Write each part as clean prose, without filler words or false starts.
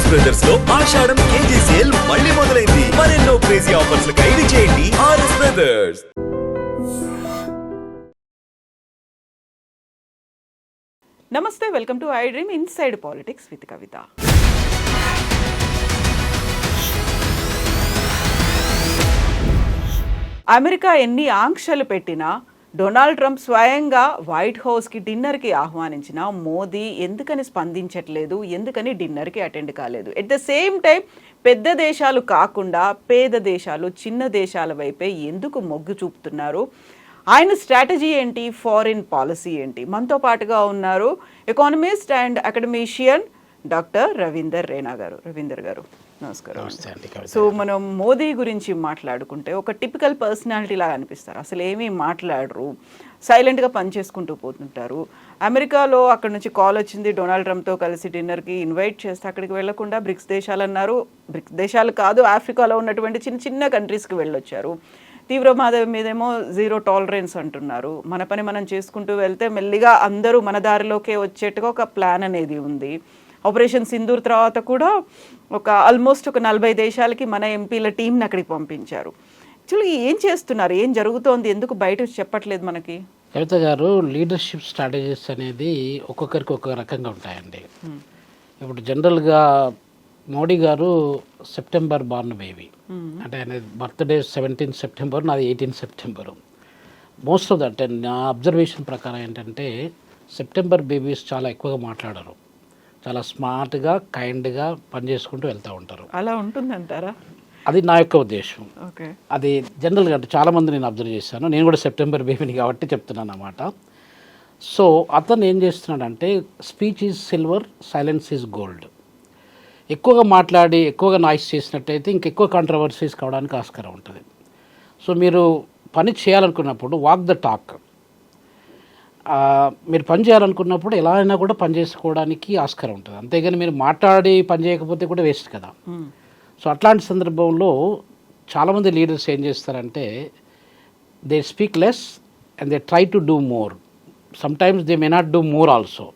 RS brothers లో ఆషాఢం KG sale మళ్ళీ మొదలైంది. మరెన్నో క్రేజీ ఆఫర్స్ ఖైదీ చేయండి ఆర్ఎస్ బ్రదర్స్. నమస్తే, welcome to I dream inside politics with Kavitha. America ఎన్ని ఆంక్షలు పెట్టినా, డొనాల్డ్ ట్రంప్ స్వయంగా వైట్ హౌస్కి డిన్నర్కి ఆహ్వానించిన మోదీ ఎందుకని స్పందించట్లేదు, ఎందుకని డిన్నర్కి అటెండ్ కాలేదు? ఎట్ ద సేమ్ టైం పెద్ద దేశాలు కాకుండా పేద దేశాలు, చిన్న దేశాల వైపే ఎందుకు మొగ్గు చూపుతున్నారు? ఆయన స్ట్రాటజీ ఏంటి, ఫారిన్ పాలసీ ఏంటి? మనతో పాటుగా ఉన్నారు economist and academician doctor Ravinder Raina garu. Ravinder గారు నమస్కారం. సో మనం మోదీ గురించి మాట్లాడుకుంటే ఒక టిపికల్ పర్సనాలిటీ లాగా అనిపిస్తారు. అసలు ఏమీ మాట్లాడరు, సైలెంట్గా పనిచేసుకుంటూ పోతుంటారు. అమెరికాలో అక్కడ నుంచి కాల్ వచ్చింది, డొనాల్డ్ ట్రంప్తో కలిసి డిన్నర్కి ఇన్వైట్ చేస్తే అక్కడికి వెళ్లకుండా బ్రిక్స్ దేశాలు అన్నారు. బ్రిక్స్ దేశాలు కాదు, ఆఫ్రికాలో ఉన్నటువంటి చిన్న చిన్న కంట్రీస్కి వెళ్ళొచ్చారు. తీవ్రవాదం మీదేమో జీరో టాలరెన్స్ అంటున్నారు. మన పని మనం చేసుకుంటూ వెళ్తే మెల్లిగా అందరూ మన దారిలోకే వచ్చేట్టుగా ఒక ప్లాన్ అనేది ఉంది. ఆపరేషన్ సింధూర్ తర్వాత కూడా ఆల్మోస్ట్ ఒక 40 దేశాలకి మన ఎంపీల టీంని అక్కడికి పంపించారు. యాక్చువల్లీ ఏం చేస్తున్నారు, ఏం జరుగుతోంది, ఎందుకు బయట చెప్పట్లేదు మనకి? కవిత గారు, లీడర్షిప్ స్ట్రాటజీస్ అనేది ఒక్కొక్కరికి ఒక్కొక్క రకంగా ఉంటాయండి. ఇప్పుడు జనరల్గా మోడీ గారు సెప్టెంబర్ బార్న్ బేబీ, అంటే ఆయన బర్త్డే 17 సెప్టెంబర్, నాది 18 సెప్టెంబర్. మోస్ట్ ఆఫ్ దట్ నా అబ్జర్వేషన్ ప్రకారం ఏంటంటే సెప్టెంబర్ బేబీస్ చాలా ఎక్కువగా మాట్లాడరు, చాలా స్మార్ట్గా కైండ్గా పనిచేసుకుంటూ వెళ్తూ ఉంటారు. అలా ఉంటుందంటారా? అది నా యొక్క ఉద్దేశం. అది జనరల్గా అంటే చాలామంది నేను అబ్జర్వ్ చేశాను. నేను కూడా సెప్టెంబర్ బేబీని కాబట్టి చెప్తున్నాను అన్నమాట. సో అతను ఏం చేస్తున్నాడంటే speech is silver, silence is gold. ఎక్కువగా మాట్లాడి ఎక్కువగా నాయిస్ చేసినట్టయితే ఇంకెక్కువ కాంట్రవర్సీస్ కావడానికి ఆస్కారం ఉంటుంది. సో మీరు పని చేయాలనుకున్నప్పుడు వాక్ ద టాక్. మీరు పని చేయాలనుకున్నప్పుడు ఎలా అయినా కూడా పని చేసుకోవడానికి ఆస్కారం ఉంటుంది. అంతేగాని మీరు మాట్లాడి పని చేయకపోతే కూడా వేస్ట్ కదా. సో అట్లాంటి సందర్భంలో చాలామంది లీడర్స్ ఏం చేస్తారంటే they speak less and they try to do more. Sometimes they may not do more also.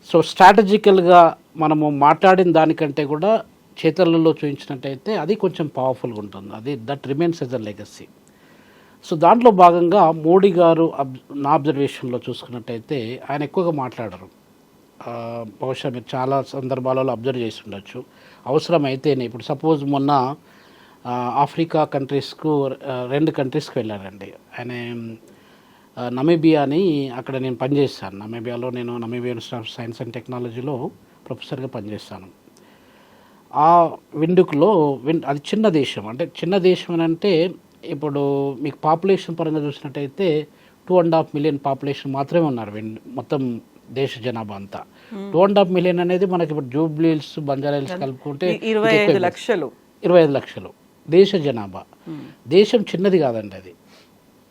So స్ట్రాటజికల్గా మనము మాట్లాడిన దానికంటే కూడా చేతలలో చూపించినట్టయితే అది కొంచెం పవర్ఫుల్గా ఉంటుంది. అది that remains yes a legacy. So దాంట్లో భాగంగా మోడీ గారు నా అబ్జర్వేషన్లో చూసుకున్నట్టయితే ఆయన ఎక్కువగా మాట్లాడరు. బహుశా మీరు చాలా సందర్భాలలో అబ్జర్వ్ చేసి ఉండొచ్చు. అవసరమైతేనే ఇప్పుడు సపోజ్ మొన్న ఆఫ్రికా కంట్రీస్కు 2 కంట్రీస్కి వెళ్ళారండి ఆయన. నమీబియా అని అక్కడ నేను పనిచేస్తాను. నమీబియాలో నేను Namibia institute of science and టెక్నాలజీలో ప్రొఫెసర్గా పనిచేస్తాను. ఆ విండుకులో అది చిన్న దేశం. అంటే చిన్న దేశం అని అంటే ఇప్పుడు మీకు పాపులేషన్ పరంగా చూసినట్టయితే 2.5 మిలియన్ పాపులేషన్ మాత్రమే ఉన్నారు మొత్తం దేశ జనాభా అంతా. 2.5 మిలియన్ అనేది మనకి ఇప్పుడు జూబ్లీ హిల్స్, బంజారా హిల్స్ కలుపుకుంటే 25 లక్షలు దేశ జనాభా. దేశం చిన్నది కాదండి. అది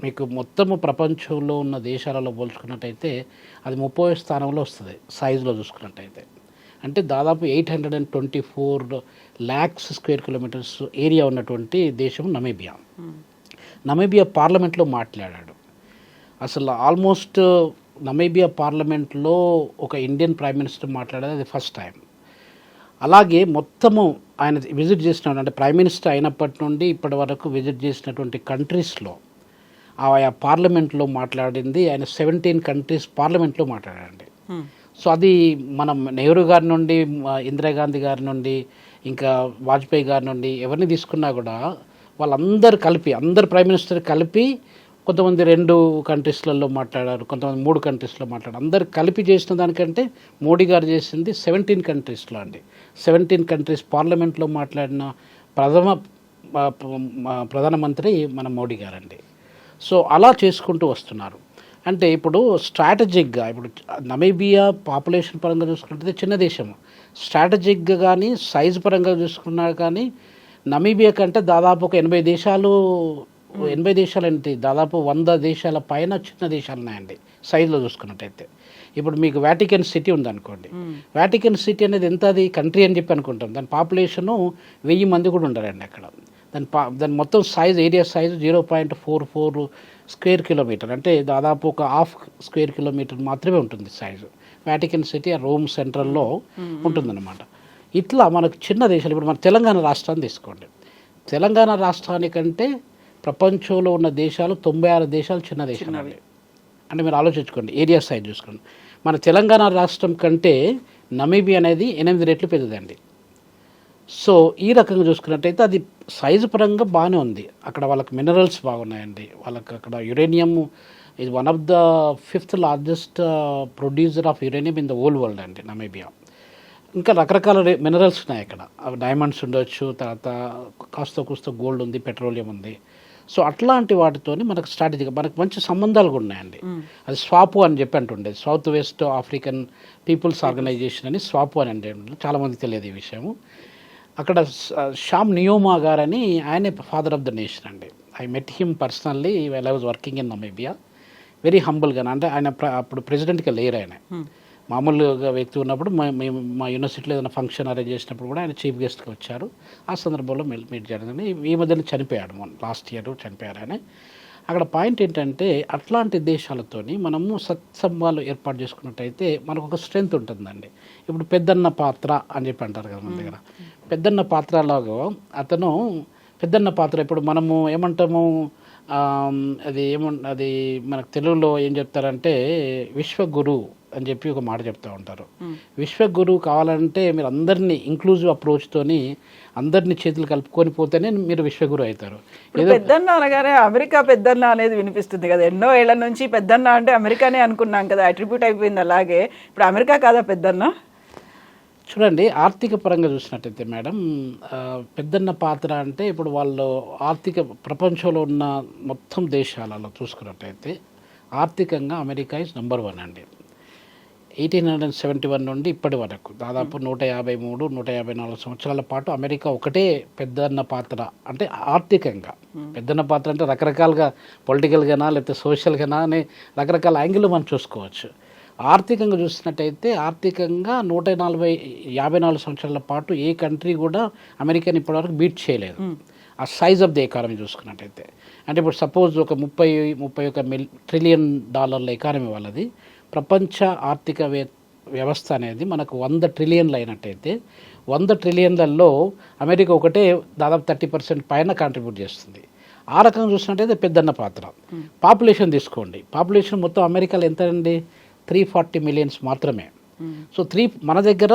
మీకు మొత్తము ప్రపంచంలో ఉన్న దేశాలలో పోల్చుకున్నట్టయితే అది 30వ స్థానంలో వస్తుంది సైజులో చూసుకున్నట్టయితే. అంటే దాదాపు 824 lakhs స్క్వేర్ కిలోమీటర్స్ ఏరియా ఉన్నటువంటి దేశం నమీబియా. నమీబియా పార్లమెంట్లో మాట్లాడాడు. అసలు ఆల్మోస్ట్ నమీబియా పార్లమెంట్లో ఒక ఇండియన్ ప్రైమ్ మినిస్టర్ మాట్లాడేది అది ఫస్ట్ టైం. అలాగే మొత్తము ఆయన విజిట్ చేసినాడు, అంటే ప్రైమ్ మినిస్టర్ అయినప్పటి నుండి ఇప్పటి వరకు విజిట్ చేసినటువంటి కంట్రీస్లో ఆయా పార్లమెంట్లో మాట్లాడింది ఆయన 17 కంట్రీస్ పార్లమెంట్లో మాట్లాడండి. సో అది మనం నెహ్రూ గారి నుండి, ఇందిరాగాంధీ గారి నుండి, ఇంకా వాజ్పేయి గారి నుండి ఎవరిని తీసుకున్నా కూడా వాళ్ళందరూ కలిపి, అందరు ప్రైమ్ మినిస్టర్ కలిపి, కొంతమంది 2 కంట్రీస్లలో మాట్లాడారు, కొంతమంది 3 కంట్రీస్లో మాట్లాడారు. అందరు కలిపి చేసిన దానికంటే మోడీ గారు చేసింది 17 కంట్రీస్లో అండి. 17 కంట్రీస్ పార్లమెంట్లో మాట్లాడిన ప్రధానమంత్రి మన మోడీ గారండి. సో అలా చేసుకుంటూ వస్తున్నారు. అంటే ఇప్పుడు స్ట్రాటజిక్గా ఇప్పుడు నమీబియా పాపులేషన్ పరంగా చూసుకుంటే చిన్న దేశం, స్ట్రాటజిక్గా కానీ సైజు పరంగా చూసుకున్నా కానీ నమీబియా కంటే దాదాపు ఒక 80 దేశాలు ఏంటి, దాదాపు 100 దేశాల పైన చిన్న దేశాలు ఉన్నాయండి సైజులో చూసుకున్నట్టయితే. ఇప్పుడు మీకు వాటికన్ సిటీ ఉందనుకోండి, వాటికన్ సిటీ అనేది ఎంత, అది కంట్రీ అని చెప్పి అనుకుంటాం. దాని పాపులేషను 1000 మంది కూడా ఉండరండి అక్కడ. దాని మొత్తం size, area size 0.44 square kilometre, అంటే దాదాపు ఒక 1/2 స్క్వేర్ కిలోమీటర్ మాత్రమే ఉంటుంది సైజు. వాటికన్ సిటీ రోమ్ సెంట్రల్లో ఉంటుందన్నమాట. ఇట్లా మనకు చిన్న దేశాలు, ఇప్పుడు మన తెలంగాణ రాష్ట్రాన్ని తీసుకోండి. తెలంగాణ రాష్ట్రానికంటే ప్రపంచంలో ఉన్న దేశాలు 96 దేశాలు చిన్న దేశాలు అండి. అంటే మీరు ఆలోచించుకోండి, ఏరియా సైజ్ చూసుకోండి. మన తెలంగాణ రాష్ట్రం కంటే నమీబియా అనేది 8 రెట్లు పెద్దదండి. సో ఈ రకంగా చూసుకున్నట్టయితే అది సైజు పరంగా బాగానే ఉంది. అక్కడ వాళ్ళకి మినరల్స్ బాగున్నాయండి. వాళ్ళకి అక్కడ యురేనియం ఇది one of the 5th largest producer of uranium in the whole world అండి నమీబియా. ఇంకా రకరకాల మినరల్స్ ఉన్నాయి అక్కడ. అవి డైమండ్స్ ఉండొచ్చు, తర్వాత కాస్త గోల్డ్ ఉంది, పెట్రోలియం ఉంది. సో అట్లాంటి వాటితోని మనకు స్ట్రాటజీగా మనకు మంచి సంబంధాలు కూడా ఉన్నాయండి. అది స్వాపు అని చెప్పి అంటుండే, south west African peoples organization అని స్వాపు అని అంటే చాలామంది తెలియదు ఈ విషయము. అక్కడ షామ్ నియోమా గారని ఆయనే ఫాదర్ ఆఫ్ ద నేషన్ అండి. I met him personally well I was working in Namibia. Very హంబుల్గా, అంటే ఆయన అప్పుడు ప్రెసిడెంట్గా లేరు. ఆయన మామూలుగా వ్యక్తి ఉన్నప్పుడు మా యూనివర్సిటీలో ఏదైనా ఫంక్షన్ అరేంజ్ చేసినప్పుడు కూడా ఆయన చీఫ్ గెస్ట్గా వచ్చారు. ఆ సందర్భంలో మీట్ జరిగింది. ఈ మధ్యలో చనిపోయాడు, లాస్ట్ ఇయర్ చనిపోయారు ఆయన. అక్కడ పాయింట్ ఏంటంటే అట్లాంటి దేశాలతోని మనము సత్సంబాలు ఏర్పాటు చేసుకున్నట్టయితే మనకు ఒక స్ట్రెంగ్త్ ఉంటుందండి. ఇప్పుడు పెద్దన్న పాత్ర అని చెప్పి అంటారు కదా మన దగ్గర. పెద్దన్న పాత్రలాగా అతను పెద్దన్న పాత్ర, ఇప్పుడు మనము ఏమంటాము, అది మనకు తెలుగులో ఏం చెప్తారంటే విశ్వగురు అని చెప్పి ఒక మాట చెప్తూ ఉంటారు. విశ్వగురు కావాలంటే మీరు అందరినీ ఇంక్లూజివ్ అప్రోచ్తోని అందరినీ చేతులు కలుపుకొని పోతేనే మీరు విశ్వగురు అవుతారు. పెద్దన్న అనగానే అమెరికా పెద్దన్న అనేది వినిపిస్తుంది కదా. ఎన్నో ఏళ్ల నుంచి పెద్దన్న అంటే అమెరికానే అనుకున్నాం కదా, అట్రిబ్యూట్ అయిపోయింది. అలాగే ఇప్పుడు అమెరికా కాదా పెద్దన్న? చూడండి, ఆర్థిక పరంగా చూసినట్టయితే మేడం, పెద్దన్న పాత్ర అంటే ఇప్పుడు వాళ్ళు ఆర్థిక ప్రపంచంలో ఉన్న మొత్తం దేశాలలో చూసుకున్నట్టయితే ఆర్థికంగా అమెరికా ఇస్ నెంబర్ 1 అండి. 1871 నుండి ఇప్పటి వరకు దాదాపు 153-154 సంవత్సరాల పాటు అమెరికా ఒకటే పెద్దన్న పాత్ర. అంటే ఆర్థికంగా పెద్దన్న పాత్ర అంటే రకరకాలుగా పొలిటికల్గానా లేకపోతే సోషల్గానా అనే రకరకాల యాంగిల్లో మనం చూసుకోవచ్చు. ఆర్థికంగా చూసినట్టయితే ఆర్థికంగా 154 సంవత్సరాల పాటు ఏ కంట్రీ కూడా అమెరికాని ఇప్పటివరకు బీట్ చేయలేదు. ఆ సైజ్ ఆఫ్ ది ఎకానమీ చూసుకున్నట్టయితే, అంటే ఇప్పుడు సపోజ్ ఒక 31 ట్రిలియన్ డాలర్ల ఎకానమీ వాళ్ళది. ప్రపంచ ఆర్థిక వ్యవస్థ అనేది మనకు 100 ట్రిలియన్లు అయినట్టయితే 100 ట్రిలియన్లలో అమెరికా ఒకటే దాదాపు 30% పైన కాంట్రిబ్యూట్ చేస్తుంది. ఆ రకంగా చూసినట్టయితే పెద్దన్న పాత్ర. పాపులేషన్ తీసుకోండి, పాపులేషన్ మొత్తం అమెరికాలో ఎంత అండి? 340 మిలియన్స్ మాత్రమే. సో మన దగ్గర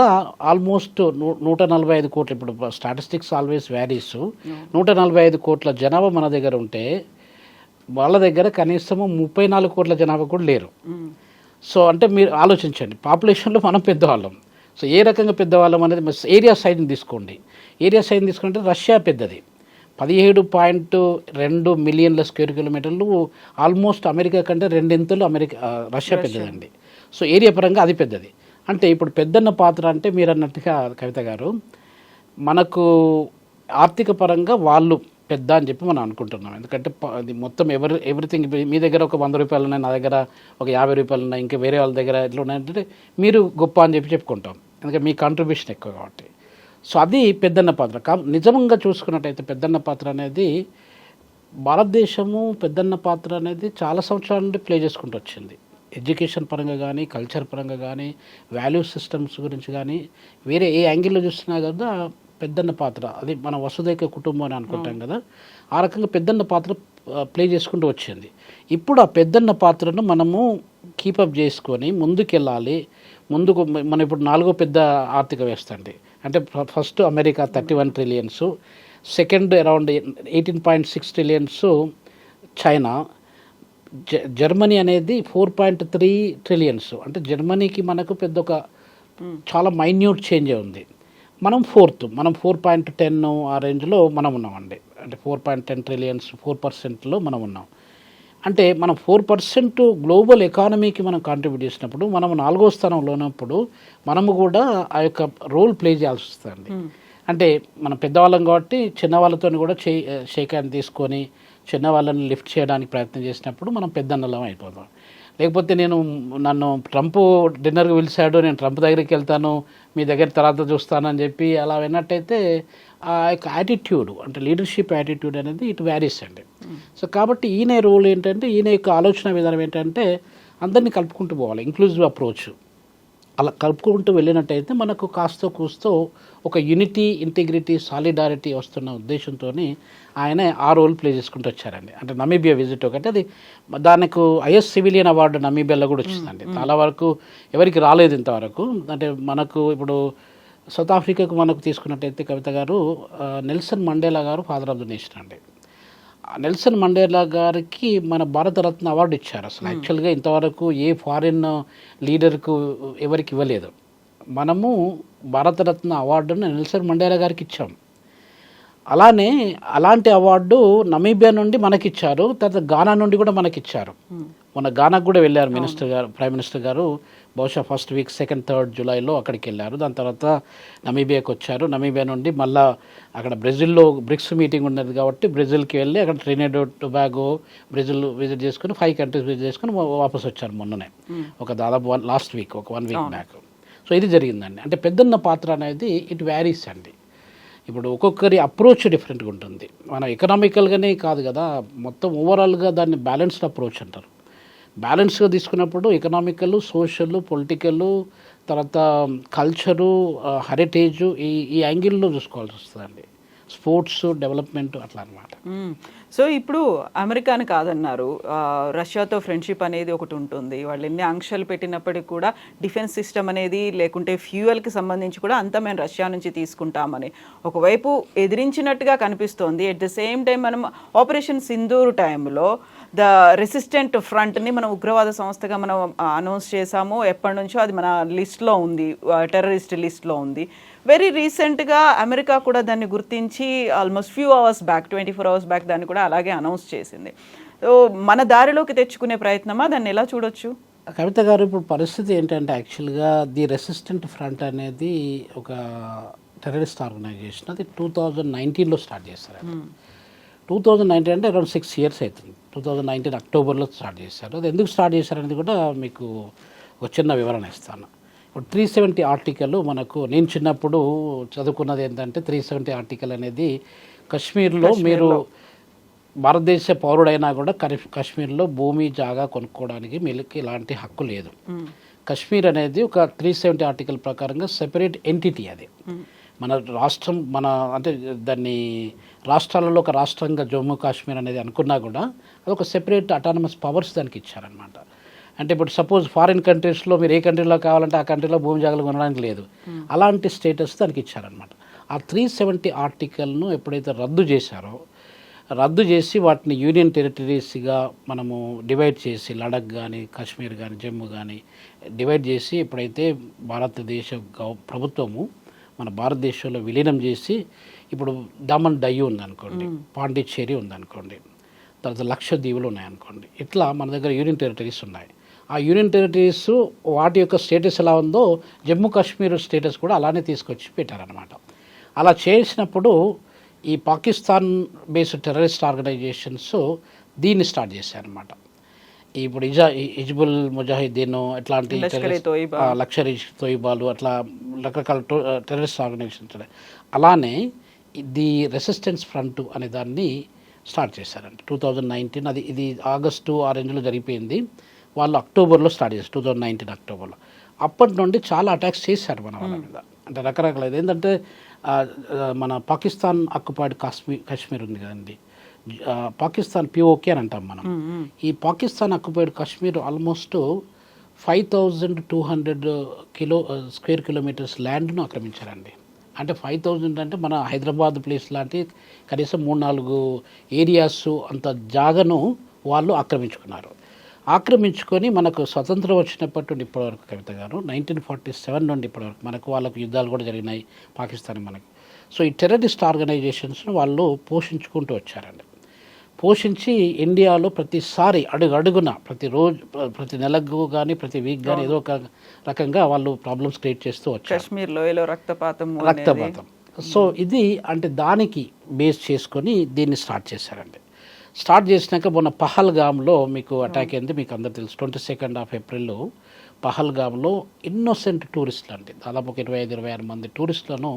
ఆల్మోస్ట్ 145 కోట్ల, ఇప్పుడు స్టాటిస్టిక్స్ ఆల్వేస్ వ్యారీస్, 145 కోట్ల జనాభా మన దగ్గర ఉంటే వాళ్ళ దగ్గర కనీసము 34 కోట్ల జనాభా కూడా లేరు. సో అంటే మీరు ఆలోచించండి, పాపులేషన్లో మనం పెద్దవాళ్ళం. సో ఏ రకంగా పెద్దవాళ్ళం అనేది ఏరియా సైడ్ని తీసుకోండి. ఏరియా సైడ్ని తీసుకుంటే రష్యా పెద్దది, 17.2 మిలియన్ల స్క్వేర్ కిలోమీటర్లు, ఆల్మోస్ట్ అమెరికా కంటే 2 రష్యా పెద్దదండి. సో ఏరియా పరంగా అది పెద్దది. అంటే ఇప్పుడు పెద్దన్న పాత్ర అంటే మీరు అన్నట్టుగా కవిత గారు, మనకు ఆర్థిక పరంగా వాళ్ళు పెద్ద అని చెప్పి మనం అనుకుంటున్నాం. ఎందుకంటే అది మొత్తం ఎవ్రీథింగ్, మీ దగ్గర ఒక 100 రూపాయలు ఉన్నాయి, నా దగ్గర ఒక 50 రూపాయలు ఉన్నాయి, ఇంకా వేరే వాళ్ళ దగ్గర ఎట్లా ఉన్నాయంటే మీరు గొప్ప అని చెప్పి చెప్పుకుంటాం, ఎందుకంటే మీ కాంట్రిబ్యూషన్ ఎక్కువ కాబట్టి. సో అది పెద్దన్న పాత్ర. నిజంగా చూసుకున్నట్టయితే పెద్దన్న పాత్ర అనేది భారతదేశము పెద్దన్న పాత్ర అనేది చాలా సంవత్సరాల నుండి ప్లే చేసుకుంటూ వచ్చింది. ఎడ్యుకేషన్ పరంగా కానీ, కల్చర్ పరంగా కానీ, వాల్యూ సిస్టమ్స్ గురించి కానీ, వేరే ఏ యాంగిల్లో చూసినా కదా పెద్దన్న పాత్ర, అది మన వసుదైక కుటుంబం అని అనుకుంటాం కదా, ఆ రకంగా పెద్దన్న పాత్ర ప్లే చేసుకుంటూ వచ్చింది. ఇప్పుడు ఆ పెద్దన్న పాత్రను మనము కీపప్ చేసుకొని ముందుకెళ్ళాలి. మనం ఇప్పుడు 4వ పెద్ద ఆర్థిక వ్యవస్థ అండి. అంటే first America 31 trillions, second around 18.6 trillions China, Germany అనేది 4.3 ట్రిలియన్స్. అంటే జర్మనీకి మనకు పెద్ద ఒక చాలా మైన్యూట్ చేంజ్ ఉంది. మనం 4th, మనం 4.10 ఆ రేంజ్లో మనం ఉన్నామండి. అంటే 4.10 ట్రిలియన్స్ 4%లో మనం ఉన్నాం. అంటే మనం 4% గ్లోబల్ ఎకానమీకి మనం కాంట్రిబ్యూట్ చేసినప్పుడు, మనం 4వ స్థానంలో ఉన్నప్పుడు మనము కూడా ఆ యొక్క రోల్ ప్లే చేయాల్సి వస్తుంది. అంటే మనం పెద్దవాళ్ళం కాబట్టి చిన్నవాళ్ళతో కూడా షేక్ హ్యాండ్ తీసుకొని చిన్నవాళ్ళని లిఫ్ట్ చేయడానికి ప్రయత్నం చేసినప్పుడు మనం పెద్దన్నలం అయిపోతాం. లేకపోతే నన్ను ట్రంప్ డిన్నర్కి పిలిచాడు, నేను ట్రంప్ దగ్గరికి వెళ్తాను, మీ దగ్గర తర్వాత చూస్తానని చెప్పి అలా విన్నట్టయితే ఆ యొక్క యాటిట్యూడ్, అంటే లీడర్షిప్ యాటిట్యూడ్ అనేది ఇటు వ్యారీస్ అండి. సో కాబట్టి ఈయన రోల్ ఏంటంటే, ఈయన యొక్క ఆలోచన విధానం ఏంటంటే అందరినీ కలుపుకుంటూ పోవాలి, ఇంక్లూజివ్ అప్రోచ్. అలా కలుపుకుంటూ వెళ్ళినట్టయితే మనకు కాస్తో కూస్తో ఒక యూనిటీ, ఇంటిగ్రిటీ, సాలిడారిటీ వస్తున్న ఉద్దేశంతో ఆయన ఆ రోల్ ప్లే చేసుకుంటూ వచ్చారండి. అంటే నమీబియా విజిట్ ఒకటి, అది దానికి ఐఎస్ సివిలియన్ అవార్డు నమీబియాలో కూడా వచ్చిందండి. చాలా వరకు ఎవరికి రాలేదు ఇంతవరకు. అంటే మనకు ఇప్పుడు సౌత్ ఆఫ్రికాకు మనకు తీసుకున్నట్టయితే కవిత గారు, నెల్సన్ మండేలా గారు ఫాదర్ ఆఫ్ ద నేషన్ అండి. నెల్సన్ మండేలా గారికి మన భారతరత్న అవార్డు ఇచ్చారు. అసలు యాక్చువల్గా ఇంతవరకు ఏ ఫారిన్ లీడర్కు ఎవరికి ఇవ్వలేదు. మనము భారతరత్న అవార్డును నెల్సన్ మండేలా గారికి ఇచ్చాం. అలానే అలాంటి అవార్డు నమీబియా నుండి మనకిచ్చారు, తర్వాత గానా నుండి కూడా మనకిచ్చారు. మొన్న గానాకు కూడా వెళ్ళారు మినిస్టర్ గారు, ప్రైమ్ మినిస్టర్ గారు, బహుశా ఫస్ట్ వీక్ 2nd, 3rd జూలైలో అక్కడికి వెళ్ళారు. దాని తర్వాత నమీబియాకి వచ్చారు. నమీబియా నుండి మళ్ళీ అక్కడ బ్రెజిల్లో బ్రిక్స్ మీటింగ్ ఉన్నది కాబట్టి బ్రెజిల్కి వెళ్ళి అక్కడ Trinidad and Tobago, Brazil visit చేసుకుని 5 కంట్రీస్ విజిట్ చేసుకుని వాపస్ వచ్చారు మొన్ననే, ఒక దాదాపు లాస్ట్ వీక్, ఒక 1 వీక్ బ్యాక్. సో ఇది జరిగిందండి. అంటే పెద్దన్న పాత్ర అనేది ఇట్ వ్యారీస్ అండి. ఇప్పుడు ఒక్కొక్కరి అప్రోచ్ డిఫరెంట్గా ఉంటుంది. మనం ఎకనామికల్గానే కాదు కదా, మొత్తం ఓవరాల్గా దాన్ని బ్యాలెన్స్డ్ అప్రోచ్ అంటారు. బ్యాలెన్స్గా తీసుకున్నప్పుడు ఎకనామికల్, సోషల్, పొలిటికల్, తర్వాత కల్చరు, హెరిటేజు, ఈ యాంగిల్లో చూసుకోవాల్సి వస్తుందండి. స్పోర్ట్స్, డెవలప్మెంట్ అట్లా అనమాట. సో ఇప్పుడు అమెరికాని కాదన్నారు, రష్యాతో ఫ్రెండ్షిప్ అనేది ఒకటి ఉంటుంది. వాళ్ళు ఎన్ని ఆంక్షలు పెట్టినప్పటికీ కూడా డిఫెన్స్ సిస్టమ్ అనేది, లేకుంటే ఫ్యూయల్కి సంబంధించి కూడా అంతా మేము రష్యా నుంచి తీసుకుంటామని ఒకవైపు ఎదిరించినట్టుగా కనిపిస్తోంది. ఎట్ ద సేమ్ టైం మనం ఆపరేషన్ సింధూర్ టైంలో ద రెసిస్టెంట్ ఫ్రంట్ని మనం ఉగ్రవాద సంస్థగా మనం అనౌన్స్ చేశాము. ఎప్పటి నుంచో అది మన లిస్ట్లో ఉంది, టెర్రరిస్ట్ లిస్ట్లో ఉంది. వెరీ రీసెంట్గా అమెరికా కూడా దాన్ని గుర్తించి almost few hours back, 24 hours back దాన్ని కూడా అలాగే అనౌన్స్ చేసింది. సో మన దారిలోకి తెచ్చుకునే ప్రయత్నమా, దాన్ని ఎలా చూడొచ్చు? కవిత గారు, ఇప్పుడు పరిస్థితి ఏంటంటే యాక్చువల్గా ది రెసిస్టెంట్ ఫ్రంట్ అనేది ఒక టెర్రరిస్ట్ ఆర్గనైజేషన్. అది 2019లో స్టార్ట్ చేస్తారు. 2019 అంటే అరౌండ్ 6 years అవుతుంది. 2019 అక్టోబర్లో స్టార్ట్ చేశారు. అది ఎందుకు స్టార్ట్ చేశారనేది కూడా మీకు ఒక చిన్న వివరణ ఇస్తాను. ఇప్పుడు 370 ఆర్టికల్ మనకు, నేను చిన్నప్పుడు చదువుకున్నది ఏంటంటే 370 ఆర్టికల్ అనేది కశ్మీర్లో మీరు భారతదేశ పౌరుడైనా కూడా కశ్మీర్లో భూమి, జాగా కొనుక్కోవడానికి మీకు ఇలాంటి హక్కు లేదు. కశ్మీర్ అనేది ఒక 370 ఆర్టికల్ ప్రకారంగా సెపరేట్ ఎంటిటీ. అది మన రాష్ట్రం, మన అంటే దాన్ని రాష్ట్రాలలో ఒక రాష్ట్రంగా జమ్మూ కాశ్మీర్ అనేది అనుకున్నా కూడా అది ఒక సెపరేట్ అటానమస్ పవర్స్ దానికి ఇచ్చారనమాట. అంటే ఇప్పుడు సపోజ్ ఫారిన్ కంట్రీస్లో మీరు ఏ కంట్రీలో కావాలంటే ఆ కంట్రీలో భూమి జాగాలు కొనడానికి లేదు, అలాంటి స్టేటస్ దానికి ఇచ్చారనమాట. ఆ 370 ఆర్టికల్ను ఎప్పుడైతే రద్దు చేసి వాటిని యూనియన్ టెరిటరీస్గా మనము డివైడ్ చేసి, లడఖ్ కానీ, కాశ్మీర్ కానీ, జమ్మూ కానీ డివైడ్ చేసి ఎప్పుడైతే భారతదేశ ప్రభుత్వము మన భారతదేశంలో విలీనం చేసి, ఇప్పుడు దమన్ డయ్యూ ఉందనుకోండి, పాండిచ్చేరి ఉందనుకోండి, తర్వాత లక్షద్వీపులు ఉన్నాయనుకోండి, ఇట్లా మన దగ్గర యూనియన్ టెరిటరీస్ ఉన్నాయి. ఆ యూనియన్ టెరిటరీస్ వాటి యొక్క స్టేటస్ ఎలా ఉందో జమ్మూ కాశ్మీర్ స్టేటస్ కూడా అలానే తీసుకొచ్చి పెట్టారనమాట. అలా చేసినప్పుడు ఈ పాకిస్తాన్ బేస్డ్ టెర్రరిస్ట్ ఆర్గనైజేషన్స్ దీన్ని స్టార్ట్ చేశారనమాట. ఇప్పుడు హిజ్బుల్ ముజాహిద్దీన్, ఇట్లాంటి లష్కర్ తోయిబాలు, అట్లా రకరకాల టెర్రరిస్ట్ ఆర్గనైజేషన్స్ ఉన్నాయి. అలానే ది రెసిస్టెన్స్ ఫ్రంట్ అనే దాన్ని స్టార్ట్ చేశారంట 2019. ఇది ఆగస్టు ఆ రేంజ్లో జరిగిపోయింది. వాళ్ళు అక్టోబర్లో స్టార్ట్ చేశారు, 2019 అక్టోబర్లో. అప్పటి నుండి చాలా అటాక్స్ చేశారు మన వాళ్ళ మీద. అంటే రకరకాల ఏంటంటే మన పాకిస్తాన్ ఆక్యుపైడ్ కాశ్మీర్ ఉంది కదండి, పాకిస్తాన్ POK అని అంటాం మనం. ఈ Pakistan occupied Kashmir almost 5200 square kilometres ల్యాండ్ను ఆక్రమించారండి. అంటే 5000 అంటే మన హైదరాబాద్ ప్లేస్ లాంటి కనీసం 3-4 ఏరియాస్ అంత జాగను వాళ్ళు ఆక్రమించుకొని మనకు స్వతంత్రం వచ్చినప్పటి నుండి ఇప్పటివరకు కవిత గారు 1947 నుండి ఇప్పటివరకు మనకు వాళ్ళకు యుద్ధాలు కూడా జరిగినాయి పాకిస్తాన్ మనకు. సో ఈ టెర్రరిస్ట్ ఆర్గనైజేషన్స్ను వాళ్ళు పోషించుకుంటూ వచ్చారండి. పోషించి ఇండియాలో ప్రతిసారి అడుగున ప్రతిరోజు, ప్రతి నెలకు కానీ, ప్రతి వీక్ కానీ ఏదో ఒక రకంగా వాళ్ళు ప్రాబ్లమ్స్ క్రియేట్ చేస్తూ వచ్చారు. కాశ్మీర్లో రక్తపాతం. సో ఇది అంటే దానికి బేస్ చేసుకొని దీన్ని స్టార్ట్ చేశారండి. స్టార్ట్ చేసినాక మొన్న పహల్గామ్లో మీకు అటాక్ అయింది, మీకు అందరు తెలుసు. 22 ఏప్రిల్లో పహల్గామ్లో ఇన్నోసెంట్ టూరిస్టులు అండి, దాదాపు 25-26 మంది టూరిస్టులను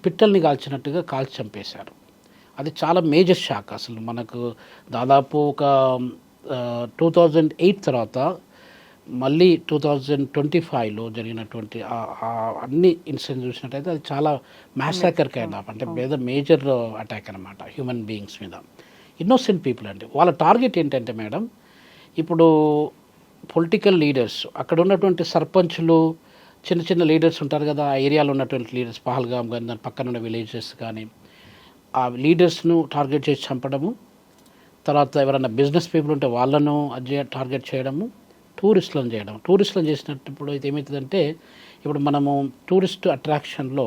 పిట్టల్ని కాల్చినట్టుగా కాల్చి చంపేశారు. అది చాలా మేజర్ షాక్. అసలు మనకు దాదాపు ఒక 2008 తర్వాత మళ్ళీ 2025లో జరిగినటువంటి అన్ని ఇన్సిడెంట్స్ చూసినట్టయితే అది చాలా మ్యాసాకర్ కైండ్ ఆఫ్, అంటే మేజర్ అటాక్ అనమాట హ్యూమన్ బీయింగ్స్ మీద. ఇన్నోసెంట్ పీపుల్ అండి. వాళ్ళ టార్గెట్ ఏంటంటే మేడం, ఇప్పుడు పొలిటికల్ లీడర్స్, అక్కడ ఉన్నటువంటి సర్పంచ్లు, చిన్న చిన్న లీడర్స్ ఉంటారు కదా, ఆ ఏరియాలో ఉన్నటువంటి లీడర్స్, పహల్గామ్ కానీ దాని పక్కన ఉన్న విలేజెస్ కానీ, ఆ లీడర్స్ను టార్గెట్ చేసి చంపడము, తర్వాత ఎవరైనా బిజినెస్ పీపుల్ ఉంటే వాళ్ళను టార్గెట్ చేయడము, టూరిస్టులను చేయడం. టూరిస్టులను చేసినప్పుడు అయితే ఏమవుతుందంటే, ఇప్పుడు మనము టూరిస్ట్ అట్రాక్షన్లో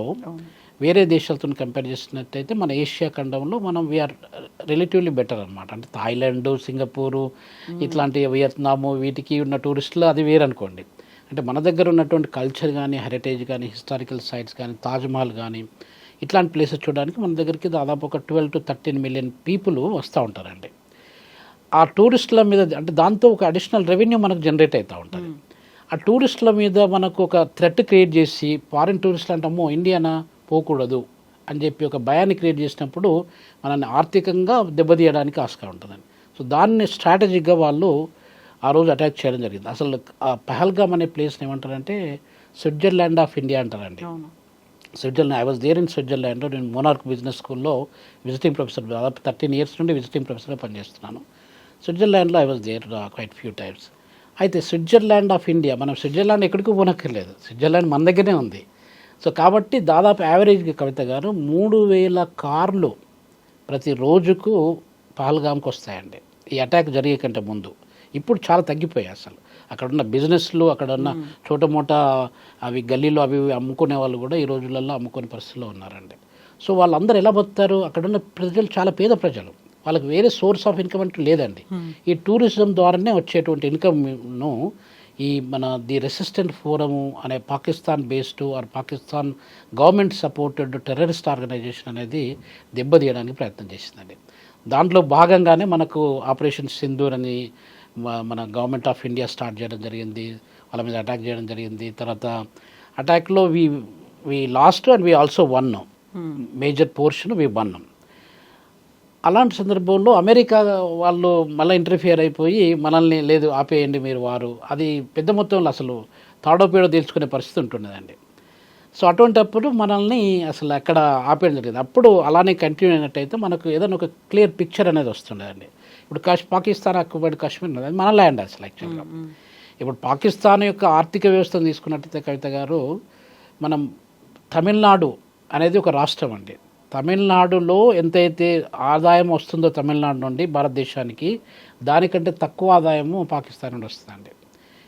వేరే దేశాలతో కంపేర్ చేసినట్టయితే మన ఏషియా ఖండంలో మనం వీఆర్ రిలేటివ్లీ బెటర్ అనమాట. అంటే థాయిలాండ్, సింగపూరు, ఇట్లాంటి వియత్నాము, వీటికి ఉన్న టూరిస్టులు అది వేరనుకోండి. అంటే మన దగ్గర ఉన్నటువంటి కల్చర్ కానీ, హెరిటేజ్ కానీ, హిస్టారికల్ సైట్స్ కానీ, తాజ్మహల్ కానీ, ఇట్లాంటి ప్లేసెస్ చూడడానికి మన దగ్గరికి దాదాపు ఒక 12 to 13 మిలియన్ పీపుల్ వస్తూ ఉంటారండి. ఆ టూరిస్టుల మీద, అంటే దాంతో ఒక అడిషనల్ రెవెన్యూ మనకు జనరేట్ అవుతూ ఉంటుంది. ఆ టూరిస్టుల మీద మనకు ఒక థ్రెట్ క్రియేట్ చేసి, ఫారిన్ టూరిస్టులు అంటే అమ్మో ఇండియానా పోకూడదు అని చెప్పి ఒక భయాన్ని క్రియేట్ చేసినప్పుడు మనల్ని ఆర్థికంగా దెబ్బతీయడానికి ఆస్కారం ఉంటుందండి. సో దాన్ని స్ట్రాటజిక్గా వాళ్ళు ఆ రోజు అటాక్ చేయడం జరిగింది. అసలు ఆ పహల్గామ్ అనే ప్లేస్ని ఏమంటారంటే స్విట్జర్లాండ్ ఆఫ్ ఇండియా అంటారండి. Switzerland, I was there in స్విట్జర్లాండ్లో. నేను మోనార్క్ బిజినెస్ స్కూల్లో విజిటింగ్ ప్రొఫెసర్, దాదాపు 13 years నుండి విజిటింగ్ ప్రొఫెసర్గా పనిచేస్తున్నాను. స్విట్జర్లాండ్లో I was there quite few times. అయితే స్విట్జర్లాండ్ ఆఫ్ ఇండియా, మనం స్విట్జర్లాండ్ ఎక్కడికి పోనక్కర్లేదు, స్విట్జర్లాండ్ మన దగ్గరే ఉంది. సో కాబట్టి దాదాపు యావరేజ్గా కవిత గారు 3000 కార్లు ప్రతి రోజుకు పహల్గామ్కి వస్తాయండి, ఈ అటాక్ జరిగే కంటే ముందు. ఇప్పుడు చాలా తగ్గిపోయాయి అసలు. అక్కడ ఉన్న బిజినెస్లు, అక్కడ ఉన్న చోటమోట అవి గల్లీలో అవి అమ్ముకునే వాళ్ళు కూడా ఈ రోజులలో అమ్ముకునే పరిస్థితిలో ఉన్నారండి. సో వాళ్ళందరూ ఎలా బతుకుతారు? అక్కడ ఉన్న ప్రజలు చాలా పేద ప్రజలు, వాళ్ళకి వేరే సోర్స్ ఆఫ్ ఇన్కమ్ అంటూ లేదండి. ఈ టూరిజం ద్వారానే వచ్చేటువంటి ఇన్కమ్ను ఈ ది రెసిస్టెంట్ ఫోరము అనే Pakistan based or Pakistan government supported terrorist organization అనేది దెబ్బతీయడానికి ప్రయత్నం చేసిందండి. దాంట్లో భాగంగానే మనకు ఆపరేషన్ సింధూర్ అని మన గవర్నమెంట్ ఆఫ్ ఇండియా స్టార్ట్ చేయడం జరిగింది, వాళ్ళ మీద అటాక్ చేయడం జరిగింది. తర్వాత అటాక్లో we lost and we also won, major portion we won. అలాంటి సందర్భంలో అమెరికా వాళ్ళు మళ్ళీ ఇంటర్ఫియర్ అయిపోయి మనల్ని లేదు ఆపేయండి మీరు వారు, అది పెద్ద మొత్తంలో అసలు తాడో పేడో తేల్చుకునే పరిస్థితి ఉంటుండేదండి. సో అటువంటిప్పుడు మనల్ని అసలు అక్కడ ఆపేయడం జరిగింది. అప్పుడు అలానే కంటిన్యూ అయినట్టయితే మనకు ఏదైనా ఒక క్లియర్ పిక్చర్ అనేది వస్తుండేదండి. ఇప్పుడు పాకిస్తాన్ ఆక్యుపైడ్ కాశ్మీర్ ఉన్నది, మన ల్యాండ్ అసలు యాక్చువల్గా. ఇప్పుడు పాకిస్తాన్ యొక్క ఆర్థిక వ్యవస్థను తీసుకున్నట్టయితే కవిత గారు, మనం తమిళనాడు అనేది ఒక రాష్ట్రం అండి. తమిళనాడులో ఎంతైతే ఆదాయం వస్తుందో తమిళనాడు నుండి భారతదేశానికి, దానికంటే తక్కువ ఆదాయము పాకిస్తాన్ నుండి వస్తుందండి.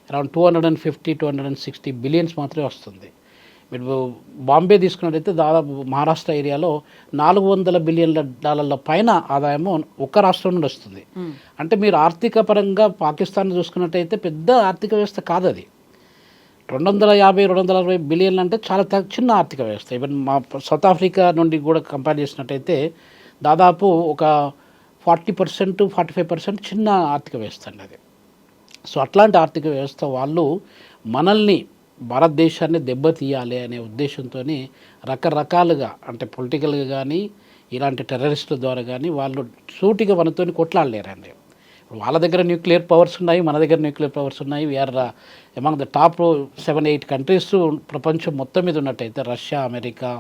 అరౌండ్ 250-260 బిలియన్స్ మాత్రమే వస్తుంది. మీరు బాంబే తీసుకున్నట్టయితే దాదాపు మహారాష్ట్ర ఏరియాలో $400 బిలియన్ల పైన ఆదాయము ఒక్క రాష్ట్రం నుండి వస్తుంది. అంటే మీరు ఆర్థిక పరంగా పాకిస్తాన్ చూసుకున్నట్టయితే పెద్ద ఆర్థిక వ్యవస్థ కాదు అది. 250-260 బిలియన్లు అంటే చాలా చిన్న ఆర్థిక వ్యవస్థ. ఈవెన్ మా సౌత్ ఆఫ్రికా నుండి కూడా కంపేర్ చేసినట్టయితే దాదాపు ఒక 40%-45% చిన్న ఆర్థిక వ్యవస్థ అండి అది. సో అట్లాంటి ఆర్థిక వ్యవస్థ వాళ్ళు మనల్ని, భారతదేశాన్ని దెబ్బతీయాలి అనే ఉద్దేశంతో రకరకాలుగా, అంటే పొలిటికల్గా కానీ ఇలాంటి టెర్రరిస్టుల ద్వారా కానీ వాళ్ళు సూటిగా మనతో కొట్లాడలేరండి. వాళ్ళ దగ్గర న్యూక్లియర్ పవర్స్ ఉన్నాయి, మన దగ్గర న్యూక్లియర్ పవర్స్ ఉన్నాయి. We're among the top 7-8 countries ప్రపంచం మొత్తం మీద ఉన్నట్టయితే రష్యా, అమెరికా,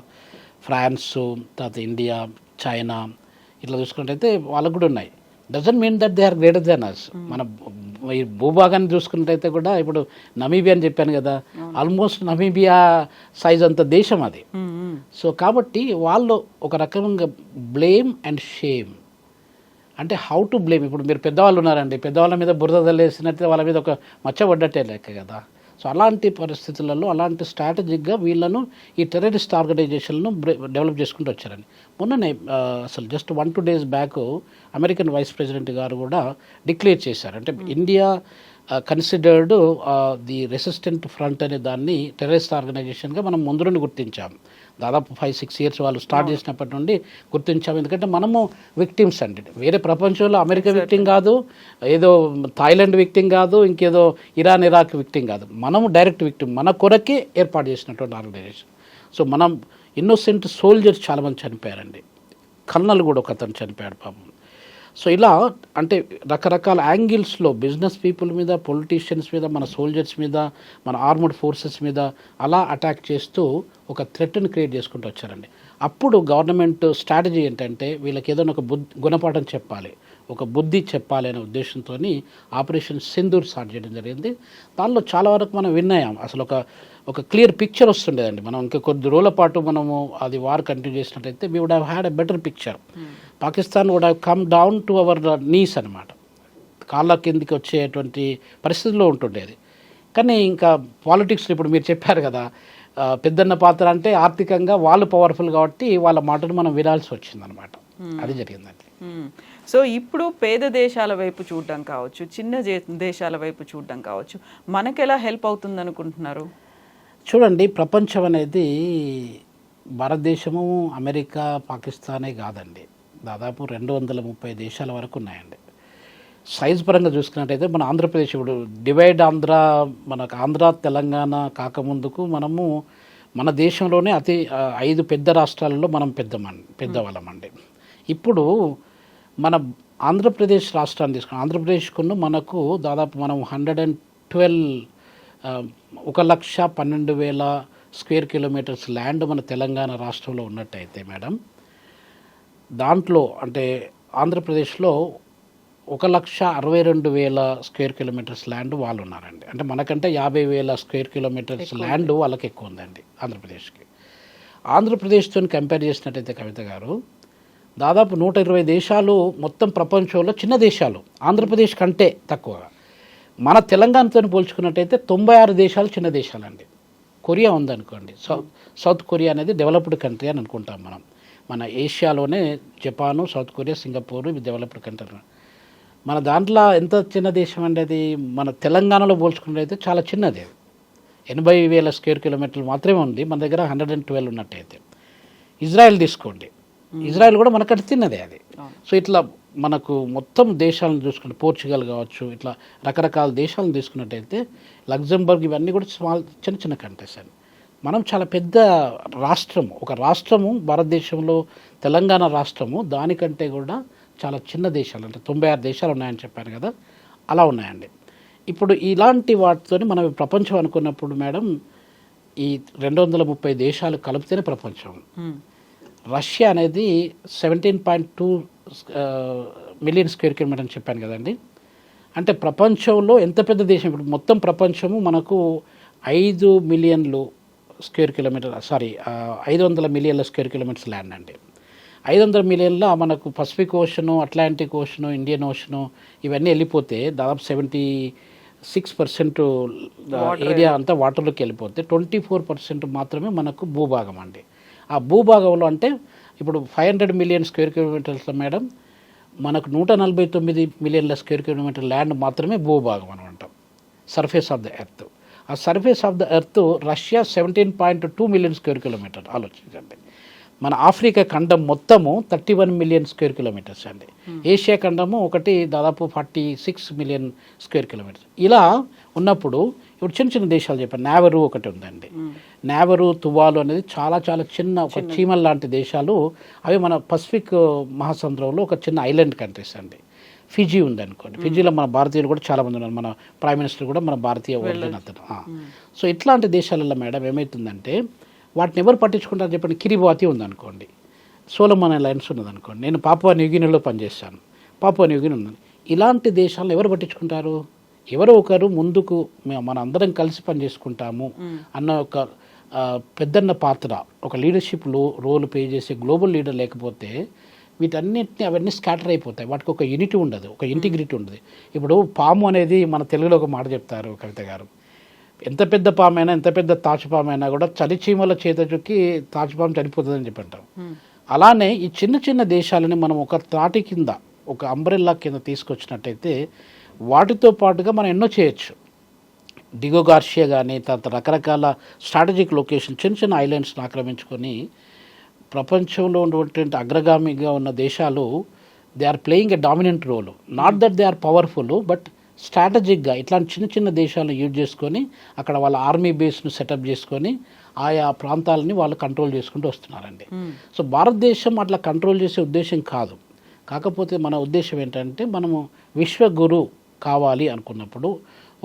ఫ్రాన్సు, తర్వాత ఇండియా, చైనా, ఇట్లా చూసుకున్నట్టయితే వాళ్ళకు కూడా ఉన్నాయి. Doesn't mean that they are greater than us. మన ఈ భూభాగాన్ని చూసుకున్నట్టయితే కూడా ఇప్పుడు నమీబియా అని చెప్పాను కదా, ఆల్మోస్ట్ నమీబియా సైజ్ అంత దేశం అది. సో కాబట్టి వాళ్ళు ఒక రకంగా బ్లేమ్ అండ్ షేమ్, అంటే హౌ టు బ్లేమ్. ఇప్పుడు మీరు పెద్దవాళ్ళు ఉన్నారండి, పెద్దవాళ్ళ మీద బురద తల్లేసినట్టే వాళ్ళ మీద ఒక మచ్చ పడ్డట్టే లెక్క కదా. సో అలాంటి పరిస్థితులలో అలాంటి స్ట్రాటజిక్గా వీళ్ళను ఈ టెర్రరిస్ట్ ఆర్గనైజేషన్లను డెవలప్ చేసుకుంటూ వచ్చారండి. మొన్ననే అసలు just 1-2 days back American vice president గారు కూడా డిక్లేర్ చేశారు. అంటే India considered the resistant front అనే దాన్ని టెర్రరిస్ట్ ఆర్గనైజేషన్గా మనం ముందు నుండి గుర్తించాం. దాదాపు 5-6 years వాళ్ళు స్టార్ట్ చేసినప్పటి నుండి గుర్తించాము. ఎందుకంటే మనము విక్టిమ్స్ అండి, వేరే ప్రపంచంలో అమెరికా విక్టిమ్ కాదు, ఏదో థాయిలాండ్ విక్టిమ్ కాదు, ఇంకేదో ఇరాన్ ఇరాక్ విక్టిమ్ కాదు, మనము డైరెక్ట్ విక్టిమ్. మన కొరకే ఏర్పాటు చేసినటువంటి ఆర్గనైజేషన్. సో మనం ఇన్నోసెంట్ సోల్జర్స్ చాలామంది చనిపోయారండి. కర్నల్ కూడా ఒక అతను చనిపోయాడు పాపం. సో ఇలా అంటే రకరకాల యాంగిల్స్లో బిజినెస్ పీపుల్ మీద, పొలిటీషియన్స్ మీద, మన సోల్జర్స్ మీద, మన ఆర్మడ్ ఫోర్సెస్ మీద అలా అటాక్ చేస్తూ ఒక థ్రెట్ని క్రియేట్ చేసుకుంటూ వచ్చారండి. అప్పుడు గవర్నమెంట్ స్ట్రాటజీ ఏంటంటే వీళ్ళకి ఏదైనా ఒక గుణపాఠం చెప్పాలి, ఒక బుద్ధి చెప్పాలి అనే ఉద్దేశంతో ఆపరేషన్ సింధూర్ స్టార్ట్ చేయడం జరిగింది. దానిలో చాలా వరకు మనం విన్నాం. అసలు ఒక క్లియర్ పిక్చర్ వస్తుండేదండి. మనం ఇంకా కొద్ది రోజుల పాటు మనము అది వార్ కంటిన్యూ చేసినట్టయితే we would have had a better picture. Pakistan would have come down to our knees అనమాట, కాళ్ళ కిందికి వచ్చేటువంటి పరిస్థితుల్లో ఉంటుండేది. కానీ ఇంకా పాలిటిక్స్లో ఇప్పుడు మీరు చెప్పారు కదా, పెద్దన్న పాత్ర అంటే ఆర్థికంగా వాళ్ళు పవర్ఫుల్ కాబట్టి వాళ్ళ మాటను మనం వినాల్సి వచ్చిందనమాట. అది జరిగిందండి. సో ఇప్పుడు పేద దేశాల వైపు చూడడం కావచ్చు, చిన్న దేశాల వైపు చూడడం కావచ్చు, మనకెలా హెల్ప్ అవుతుంది అనుకుంటున్నారు? చూడండి, ప్రపంచం అనేది భారతదేశము, అమెరికా, పాకిస్తానే కాదండి, దాదాపు 230 దేశాల వరకు ఉన్నాయండి. సైజ్ పరంగా చూసుకున్నట్టయితే మన ఆంధ్రప్రదేశ్ ఇప్పుడు డివైడ్ ఆంధ్ర, మనకు ఆంధ్ర తెలంగాణ కాకముందుకు మనము మన దేశంలోనే 5 పెద్ద రాష్ట్రాలలో మనం పెద్దవాళ్ళమండి. ఇప్పుడు మన ఆంధ్రప్రదేశ్ రాష్ట్రాన్ని తీసుకున్నాం, ఆంధ్రప్రదేశ్కును మనకు దాదాపు మనం 112,000 స్క్వేర్ కిలోమీటర్స్ ల్యాండ్ మన తెలంగాణ రాష్ట్రంలో ఉన్నట్టయితే మేడం, దాంట్లో అంటే ఆంధ్రప్రదేశ్లో 1,62,000 స్క్వేర్ కిలోమీటర్స్ ల్యాండ్ వాళ్ళు ఉన్నారండి. అంటే మనకంటే 50,000 స్క్వేర్ కిలోమీటర్స్ ల్యాండ్ వాళ్ళకి ఎక్కువ ఉందండి ఆంధ్రప్రదేశ్కి. ఆంధ్రప్రదేశ్తో కంపేర్ చేసినట్టయితే కవిత గారు, దాదాపు 120 దేశాలు మొత్తం ప్రపంచంలో చిన్న దేశాలు ఆంధ్రప్రదేశ్ కంటే తక్కువగా. మన తెలంగాణతో పోల్చుకున్నట్టయితే 96 దేశాలు చిన్న దేశాలండి. కొరియా ఉందనుకోండి, సౌత్ కొరియా అనేది డెవలప్డ్ కంట్రీ అని అనుకుంటాం మనం. మన ఏషియాలోనే జపాను, సౌత్ కొరియా, సింగపూర్ ఇవి డెవలప్డ్ కంట్రీ. మన దాంట్లో ఎంత చిన్న దేశం అండి అది, మన తెలంగాణలో పోల్చుకున్నట్టయితే చాలా చిన్నది. 80,000 స్క్వేర్ కిలోమీటర్లు మాత్రమే ఉంది, మన దగ్గర 112 ఉన్నట్టయితే. ఇజ్రాయెల్ తీసుకోండి, ఇజ్రాయెల్ కూడా మనకంటే తిన్నదే అది. సో ఇట్లా మనకు మొత్తం దేశాలను చూసుకుంటే పోర్చుగల్ కావచ్చు, ఇట్లా రకరకాల దేశాలను తీసుకున్నట్టయితే లగ్జంబర్గ్ ఇవన్నీ కూడా చిన్న చిన్న కంట్రీస్ అండి. మనం చాలా పెద్ద రాష్ట్రము, ఒక రాష్ట్రము భారతదేశంలో తెలంగాణ రాష్ట్రము దానికంటే కూడా చాలా చిన్న దేశాలు, అంటే 96 దేశాలు ఉన్నాయని చెప్పాను కదా, అలా ఉన్నాయండి. ఇప్పుడు ఇలాంటి వాటితో మనం ప్రపంచం అనుకున్నప్పుడు మేడం, ఈ 230 దేశాలు కలిపితేనే ప్రపంచం. రష్యా అనేది 17.2 మిలియన్ స్క్వేర్ కిలోమీటర్ అని చెప్పాను కదండి. అంటే ప్రపంచంలో ఎంత పెద్ద దేశం, ఇప్పుడు మొత్తం ప్రపంచము మనకు 500 మిలియన్ల స్క్వేర్ కిలోమీటర్స్ ల్యాండ్ అండి. 500 మిలియన్ల మనకు Pacific ocean, Atlantic ocean, Indian ocean ఇవన్నీ వెళ్ళిపోతే దాదాపు 76% ఏరియా అంతా వాటర్లోకి వెళ్ళిపోతే 24% మాత్రమే మనకు భూభాగం అండి. ఆ భూభాగంలో అంటే ఇప్పుడు 500 మిలియన్ స్క్వేర్ కిలోమీటర్స్లో మేడం మనకు 149 మిలియన్ల స్క్వేర్ కిలోమీటర్ ల్యాండ్ మాత్రమే భూభాగం అని అంటాం, సర్ఫేస్ ఆఫ్ ద ఎర్త్. ఆ surface of the earth Russia 17.2 million square kilometre. ఆలోచించండి, మన ఆఫ్రికా ఖండం మొత్తము 31 మిలియన్ స్క్వేర్ కిలోమీటర్స్ అండి. ఏషియా ఖండము ఒకటి దాదాపు 46 మిలియన్ స్క్వేర్ కిలోమీటర్స్. ఇలా ఉన్నప్పుడు ఇప్పుడు చిన్న చిన్న దేశాలు చెప్పాను, నావరు ఒకటి ఉందండి. నావరు, తువాలు అనేది చాలా చాలా చిన్న ఒక చీమల్ లాంటి దేశాలు. అవి మన పసిఫిక్ మహాసముద్రంలో ఒక చిన్న ఐలాండ్ కంట్రీస్ అండి. ఫిజీ ఉందనుకోండి, ఫిజీలో మన భారతీయులు కూడా చాలామంది ఉన్నారు, మన ప్రైమ్ మినిస్టర్ కూడా మన భారతీయ ఓట్లేని అతను. సో ఇట్లాంటి దేశాలలో మేడం ఏమవుతుందంటే వాటిని ఎవరు పట్టించుకుంటారు చెప్పండి. కిరిబాతి ఉందనుకోండి, సోలమన్ ఐలాండ్స్ ఉన్నదనుకోండి, నేను పాపువా న్యూగినీలో పనిచేస్తాను, పాపువా న్యూగిని ఉందని, ఇలాంటి దేశాలను ఎవరు పట్టించుకుంటారు? ఎవరో ఒకరు ముందుకు మన అందరం కలిసి పనిచేసుకుంటాము అన్న ఒక పెద్దన్న పాత్ర, ఒక లీడర్షిప్ రోల్ ప్లే చేసే గ్లోబల్ లీడర్ లేకపోతే వీటన్నిటిని అవన్నీ స్కాటర్ అయిపోతాయి. వాటికి ఒక యూనిటీ ఉండదు, ఒక ఇంటిగ్రిటీ ఉండదు. ఇప్పుడు పాము అనేది మన తెలుగులో ఒక మాట చెప్తారు కవిత గారు, ఎంత పెద్ద పామైనా, ఎంత పెద్ద తాచుపామైనా కూడా చలిచీమల చేత చుక్కి తాచుపాము చనిపోతుందని చెప్పంటాం. అలానే ఈ చిన్న చిన్న దేశాలని మనం ఒక తాటి కింద, ఒక అంబ్రెల్లా కింద తీసుకొచ్చినట్టయితే వాటితో పాటుగా మనం ఎన్నో చేయొచ్చు. డిగో గార్షియా కానీ తర్వాత రకరకాల స్ట్రాటజిక్ లొకేషన్ చిన్న చిన్న ఐలాండ్స్ని ఆక్రమించుకొని ప్రపంచంలో ఉన్నటువంటి అగ్రగామిగా ఉన్న దేశాలు they are playing a dominant role. Not that they are powerful, but స్ట్రాటజిక్గా ఇట్లాంటి చిన్న చిన్న దేశాలను యూజ్ చేసుకొని అక్కడ వాళ్ళ ఆర్మీ బేస్ను సెటప్ చేసుకొని ఆయా ప్రాంతాలని వాళ్ళు కంట్రోల్ చేసుకుంటూ వస్తున్నారండి. సో భారతదేశం అట్లా కంట్రోల్ చేసే ఉద్దేశం కాదు. కాకపోతే మన ఉద్దేశం ఏంటంటే మనము విశ్వగురు కావాలి అనుకున్నప్పుడు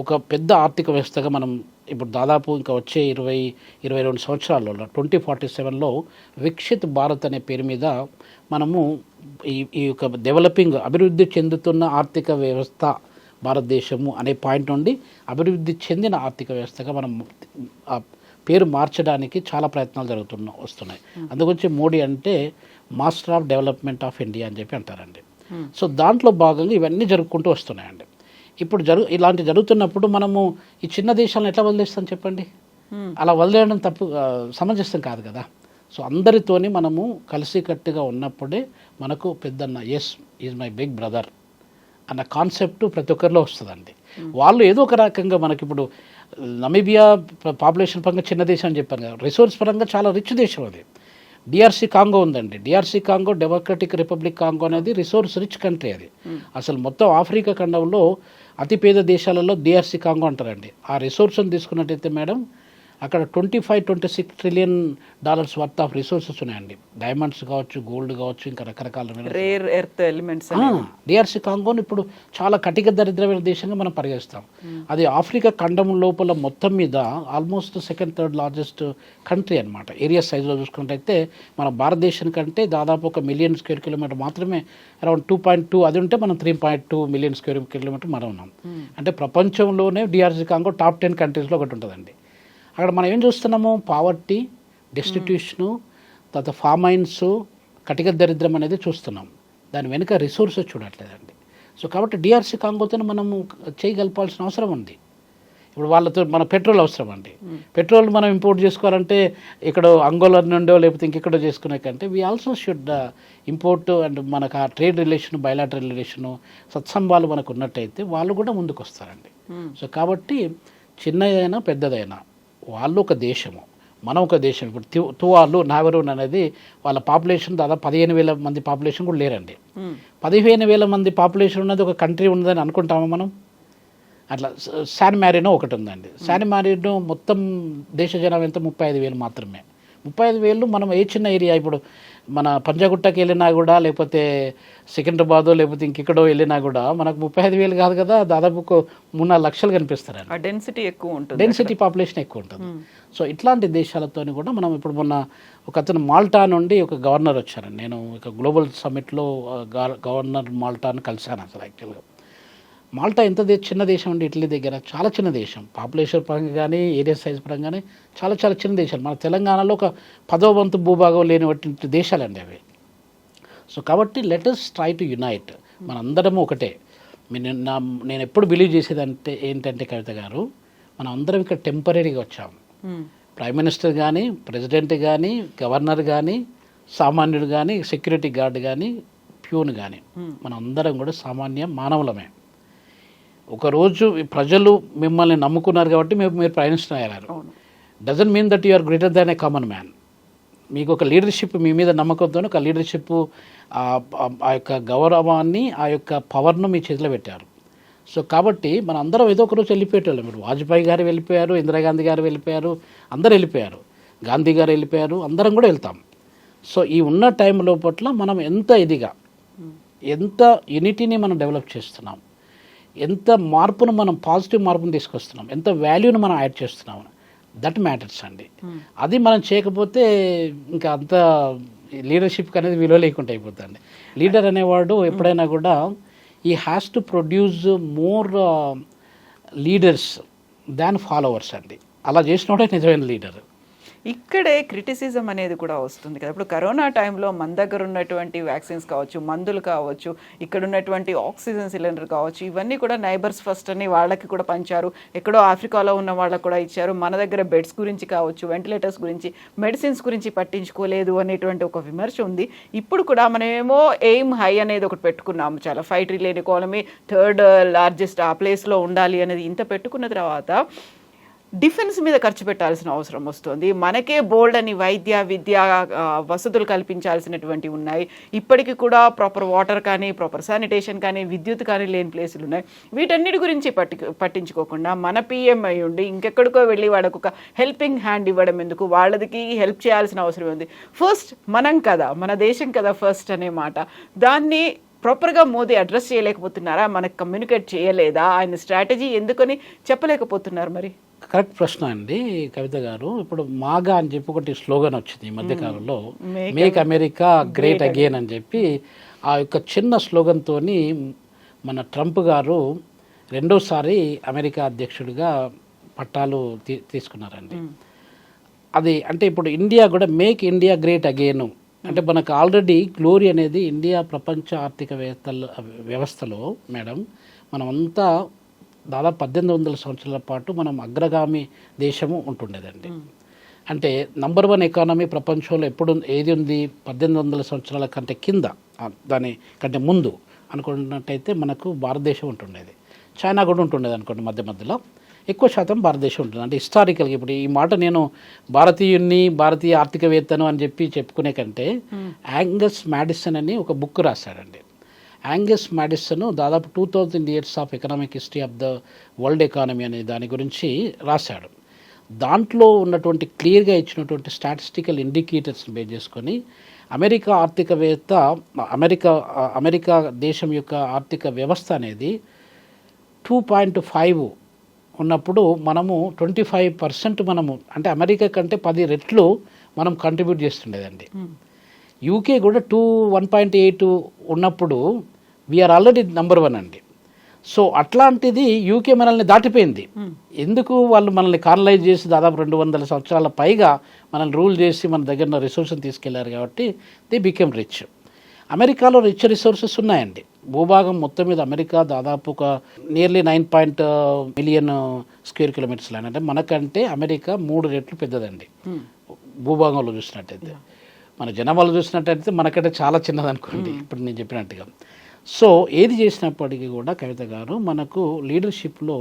ఒక పెద్ద ఆర్థిక వ్యవస్థగా మనం ఇప్పుడు దాదాపు ఇంకా వచ్చే 22 సంవత్సరాల్లో 2047లో వికసిత్ భారత్ అనే పేరు మీద మనము ఈ యొక్క డెవలపింగ్ అభివృద్ధి చెందుతున్న ఆర్థిక వ్యవస్థ భారతదేశము అనే పాయింట్ నుండి అభివృద్ధి చెందిన ఆర్థిక వ్యవస్థగా మనం ఆ పేరు మార్చడానికి చాలా ప్రయత్నాలు వస్తున్నాయి. అందుగురించి మోడీ అంటే master of development of India అని చెప్పి అంటారండి. సో దాంట్లో భాగంగా ఇవన్నీ జరుపుకుంటూ వస్తున్నాయండి. ఇప్పుడు ఇలాంటి జరుగుతున్నప్పుడు మనము ఈ చిన్న దేశాలను ఎట్లా వదిలేస్తాం చెప్పండి? అలా వదిలేయడం సమంజసం కాదు కదా. సో అందరితోని మనము కలిసికట్టుగా ఉన్నప్పుడే మనకు పెద్దన్న yes is my big brother అన్న కాన్సెప్ట్ ప్రతి ఒక్కరిలో వస్తుందండి. వాళ్ళు ఏదో ఒక రకంగా మనకి ఇప్పుడు నమీబియా పాపులేషన్ పరంగా చిన్న దేశం అని చెప్పాను కదా, రిసోర్స్ పరంగా చాలా రిచ్ దేశం అది. డిఆర్సీ కాంగో ఉందండి. DRC Congo democratic republic Congo అనేది రిసోర్స్ రిచ్ కంట్రీ అది. అసలు మొత్తం ఆఫ్రికా ఖండంలో అతిపేద దేశాలలో డిఆర్సీ కాంగో అంటారండి. ఆ రిసోర్స్ని తీసుకున్నట్టయితే మేడం అక్కడ 25-26 trillion dollars worth of resources ఉన్నాయండి. డైమండ్స్ కావచ్చు, గోల్డ్ కావచ్చు, ఇంకా రకరకాల రేర్ ఎర్త్ ఎలిమెంట్స్. డిఆర్సీ కాంగోని ఇప్పుడు చాలా కటిక దరిద్రమైన దేశంగా మనం పరిగణిస్తాం. అది ఆఫ్రికా ఖండం లోపల మొత్తం మీద almost second third largest country అనమాట. ఏరియా సైజులో చూసుకున్నట్టయితే మన భారతదేశం కంటే దాదాపు 1 మిలియన్ స్క్వేర్ కిలోమీటర్ మాత్రమే, అరౌండ్ 2.2 అది ఉంటే మనం 3.2 మిలియన్ స్క్వేర్ కిలోమీటర్ మనం ఉన్నాం. అంటే ప్రపంచంలోనే డిఆర్సీ కాంగో టాప్ 10 కంట్రీస్లో ఒకటి ఉంటుందండి. అక్కడ మనం ఏం చూస్తున్నాము? పావర్టీ, డెస్టిట్యూషను, తర్వాత ఫామైన్స్, కటిక దరిద్రం అనేది చూస్తున్నాం. దాని వెనుక రిసోర్సెస్ చూడట్లేదండి. సో కాబట్టి డిఆర్సీ కాంగోతో మనము చేయగలపాల్సిన అవసరం ఉంది. ఇప్పుడు వాళ్ళతో మన పెట్రోల్ అవసరం అండి. పెట్రోల్ మనం ఇంపోర్ట్ చేసుకోవాలంటే ఇక్కడ అంగోలా నుండో లేకపోతే ఇంకెక్కడో చేసుకునే కంటే we also should import. And మనకు ఆ ట్రేడ్ రిలేషన్, బయలాటరల్ రిలేషను, సత్సంబాలు మనకు ఉన్నట్టయితే వాళ్ళు కూడా ముందుకు వస్తారండి. సో కాబట్టి చిన్నదైనా పెద్దదైనా వాళ్ళు ఒక దేశము, మనం ఒక దేశం. ఇప్పుడు తువాలు, నావెరూన్ అనేది వాళ్ళ పాపులేషన్ దాదాపు 15,000 మంది పాపులేషన్ కూడా లేరండి. 15,000 మంది పాపులేషన్ ఉన్నది ఒక కంట్రీ ఉన్నదని అనుకుంటామా మనం? అట్లా శాన్ మ్యారినో ఒకటి ఉందండి. శాన్ మ్యారినో మొత్తం దేశ జనాభా ఎంత? 35,000 మాత్రమే. 35,000 మనం ఏ చిన్న ఏరియా, ఇప్పుడు మన పంజాగుట్టకి వెళ్ళినా కూడా లేకపోతే సికింద్రాబాద్ లేకపోతే ఇంకెక్కడో వెళ్ళినా కూడా మనకు 35,000 కాదు కదా, దాదాపు 3-4 లక్షలు కనిపిస్తారండి. డెన్సిటీ ఎక్కువ ఉంటుంది, డెన్సిటీ పాపులేషన్ ఎక్కువ ఉంటుంది. సో ఇట్లాంటి దేశాలతో కూడా మనం ఇప్పుడు మొన్న ఒక అతను మాల్టా నుండి ఒక గవర్నర్ వచ్చారండి. నేను ఒక గ్లోబల్ సమ్మిట్లో గవర్నర్ మాల్టాను కలిశాను. అసలు యాక్చువల్గా మాల్టా ఎంత చిన్న దేశం అండి, ఇటలీ దగ్గర చాలా చిన్న దేశం. పాపులేషన్ పరంగా కానీ ఏరియా సైజ్ పరంగా కానీ చాలా చాలా చిన్న దేశాలు. మన తెలంగాణలో ఒక 10వ వంతు భూభాగం లేనివంటి దేశాలండి అవి. సో కాబట్టి let us try to unite. మనందరము ఒకటే. నేను ఎప్పుడు బిలీవ్ చేసేదంటే ఏంటంటే కవిత గారు, మనం అందరం ఇక్కడ టెంపరీగా వచ్చాము. ప్రైమ్ మినిస్టర్ కానీ, ప్రెసిడెంట్ కానీ, గవర్నర్ కానీ, సామాన్యుడు కానీ, సెక్యూరిటీ గార్డ్ కానీ, ప్యూన్ కానీ, మనం అందరం కూడా సామాన్య మానవులమే. ఒకరోజు ప్రజలు మిమ్మల్ని నమ్ముకున్నారు కాబట్టి మీరు ప్రైమ్ మినిస్టర్ అయ్యారు. Doesn't mean that you are greater than a common man. మీకు ఒక లీడర్షిప్, మీ మీద నమ్మకంతో ఒక లీడర్షిప్, ఆ యొక్క గౌరవాన్ని, ఆ యొక్క పవర్ను మీ చేతిలో పెట్టారు. సో కాబట్టి మన అందరం ఏదో ఒకరోజు వెళ్ళిపోయేటోళ్ళం. మీరు వాజ్పేయి గారు వెళ్ళిపోయారు, ఇందిరాగాంధీ గారు వెళ్ళిపోయారు, అందరూ వెళ్ళిపోయారు, గాంధీ గారు వెళ్ళిపోయారు, అందరం కూడా వెళ్తాం. సో ఈ ఉన్న టైం లోపట్ల మనం ఎంత ఇదిగా, ఎంత యూనిటీని మనం డెవలప్ చేస్తున్నాం, ఎంత మార్పును మనం పాజిటివ్ మార్పును తీసుకొస్తున్నాం, ఎంత వాల్యూని మనం యాడ్ చేస్తున్నాం, దట్ మ్యాటర్స్ అండి. అది మనం చేయకపోతే ఇంకా అంత లీడర్షిప్ అనేది విలువ లేకుండా అయిపోతుంది. లీడర్ అనేవాడు ఎప్పుడైనా కూడా ఈ has to produce more leaders than followers అండి. అలా చేసినోడే నిజమైన లీడర్. ఇక్కడే క్రిటిసిజం అనేది కూడా వస్తుంది కదా. ఇప్పుడు కరోనా టైంలో మన దగ్గర ఉన్నటువంటి వ్యాక్సిన్స్ కావచ్చు, మందులు కావచ్చు, ఇక్కడ ఉన్నటువంటి ఆక్సిజన్ సిలిండర్ కావచ్చు, ఇవన్నీ కూడా నైబర్స్ ఫస్ట్ అని వాళ్ళకి కూడా పంచారు. ఎక్కడో ఆఫ్రికాలో ఉన్న వాళ్ళకి కూడా ఇచ్చారు. మన దగ్గర బెడ్స్ గురించి కావచ్చు, వెంటిలేటర్స్ గురించి, మెడిసిన్స్ గురించి పట్టించుకోలేదు అనేటువంటి ఒక విమర్శ ఉంది. ఇప్పుడు కూడా మనమేమో ఎయిమ్ హై అనేది ఒకటి పెట్టుకున్నాము. చాలా 5 ట్రిలియన్ ఎకానమీ, 3rd లార్జెస్ట్ ఆ ప్లేస్లో ఉండాలి అనేది ఇంత పెట్టుకున్న తర్వాత డిఫెన్స్ మీద ఖర్చు పెట్టాల్సిన అవసరం వస్తుంది. మనకే బోల్డ్ అని వైద్య, విద్య వసతులు కల్పించాల్సినటువంటి ఉన్నాయి. ఇప్పటికీ కూడా ప్రాపర్ వాటర్ కానీ, ప్రాపర్ శానిటేషన్ కానీ, విద్యుత్ కానీ లేని ప్లేసులు ఉన్నాయి. వీటన్నిటి గురించి పట్టించుకోకుండా మన పిఎం అయి ఉండి ఇంకెక్కడికో వెళ్ళి వాళ్ళకు ఒక హెల్పింగ్ హ్యాండ్ ఇవ్వడం ఎందుకు? వాళ్ళకి హెల్ప్ చేయాల్సిన అవసరం ఉంది. ఫస్ట్ మనం కదా, మన దేశం కదా ఫస్ట్ అనే మాట, దాన్ని ప్రాపర్గా మోదీ అడ్రస్ చేయలేకపోతున్నారా, మనకు కమ్యూనికేట్ చేయలేదా, ఆయన స్ట్రాటజీ ఎందుకని చెప్పలేకపోతున్నారు మరి? కరెక్ట్ ప్రశ్న అండి కవిత గారు. ఇప్పుడు మాగా అని చెప్పి ఒకటి స్లోగన్ వచ్చింది ఈ మధ్యకాలంలో, మేక్ అమెరికా గ్రేట్ అగైన్ అని చెప్పి. ఆ యొక్క చిన్న స్లోగన్తోని మన ట్రంప్ గారు రెండోసారి అమెరికా అధ్యక్షుడిగా పట్టాలు తీసుకున్నారండి. అది అంటే ఇప్పుడు ఇండియా కూడా మేక్ ఇండియా గ్రేట్ అగైన్ అంటే మనకు ఆల్రెడీ గ్లోరీ అనేది ఇండియా ప్రపంచ ఆర్థిక వ్యవస్థలో మేడం మనమంతా దాదాపు 1800 సంవత్సరాల పాటు మనం అగ్రగామి దేశము ఉంటుండేదండి. అంటే నంబర్ 1 ఎకానమీ ప్రపంచంలో ఎప్పుడు ఏది ఉంది 1800 సంవత్సరాల కంటే కింద, దాని కంటే ముందు అనుకున్నట్టయితే మనకు భారతదేశం ఉంటుండేది. చైనా కూడా ఉంటుండేది అనుకోండి, మధ్య మధ్యలో ఎక్కువ శాతం భారతదేశం ఉంటుంది. అంటే హిస్టారికల్గా ఇప్పుడు ఈ మాట నేను భారతీయుని భారతీయ ఆర్థికవేత్తను అని చెప్పి చెప్పుకునే కంటే యాంగస్ మ్యాడిసన్ అని ఒక బుక్ రాశాడండి. యాంగస్ మ్యాడిసన్ దాదాపు 2000 years of economic history of the world economy అనే దాని గురించి రాశాడు. దాంట్లో ఉన్నటువంటి క్లియర్గా ఇచ్చినటువంటి స్టాటిస్టికల్ ఇండికేటర్స్ని బేస్ చేసుకొని అమెరికా ఆర్థికవేత్త అమెరికా దేశం యొక్క ఆర్థిక వ్యవస్థ అనేది 2.5 ఉన్నప్పుడు మనము 25% మనము అంటే అమెరికా కంటే 10 రెట్లు మనం కంట్రిబ్యూట్ చేస్తుండేదండి. యూకే కూడా 1.8 ఉన్నప్పుడు వీఆర్ ఆల్రెడీ నంబర్ 1 అండి. సో అట్లాంటిది యూకే మనల్ని దాటిపోయింది. ఎందుకు వాళ్ళు మనల్ని కాలనైజ్ చేసి దాదాపు 200 సంవత్సరాల పైగా మనల్ని రూల్ చేసి మన దగ్గర రిసోర్సెస్ తీసుకెళ్లారు కాబట్టి దే బికెమ్ రిచ్. అమెరికాలో రిచ్ రిసోర్సెస్ ఉన్నాయండి. భూభాగం మొత్తం మీద అమెరికా దాదాపు ఒక nearly 9 million square kilometres land. అంటే మనకంటే అమెరికా 3 రెట్లు పెద్దదండి భూభాగంలో చూసినట్టయితే. మన జనాభాలో చూసినట్టయితే మనకంటే చాలా చిన్నది అనుకోండి ఇప్పుడు నేను చెప్పినట్టుగా. సో ఏది చేసినప్పటికీ కూడా కవిత గారు మనకు లీడర్షిప్లో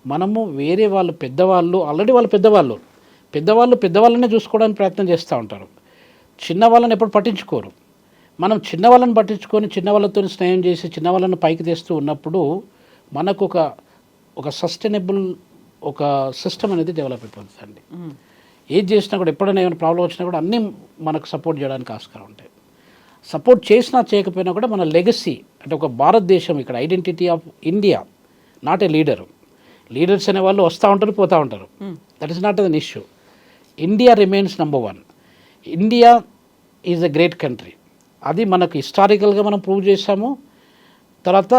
మనము వేరే వాళ్ళు పెద్దవాళ్ళు ఆల్రెడీ వాళ్ళు పెద్దవాళ్ళనే చూసుకోవడానికి ప్రయత్నం చేస్తూ ఉంటారు. చిన్నవాళ్ళని ఎప్పుడు పట్టించుకోరు. మనం చిన్నవాళ్ళని పట్టించుకొని చిన్నవాళ్ళతో స్నేహం చేసి చిన్నవాళ్ళని పైకి తెస్తూ ఉన్నప్పుడు మనకు ఒక సస్టైనబుల్ ఒక సిస్టమ్ అనేది డెవలప్ అయిపోతుందండి. ఏది చేసినా కూడా ఎప్పుడైనా ఏమైనా ప్రాబ్లం వచ్చినా కూడా అన్నీ మనకు సపోర్ట్ చేయడానికి ఆస్కారం ఉంటాయి. సపోర్ట్ చేసినా చేయకపోయినా కూడా మన లెగసీ అంటే ఒక భారతదేశం ఇక్కడ identity of India, not a leaders అనే వాళ్ళు వస్తూ ఉంటారు పోతూ ఉంటారు. That is not an issue. India remains number 1. India is a great country. అది మనకు హిస్టారికల్గా మనం ప్రూవ్ చేసాము. తర్వాత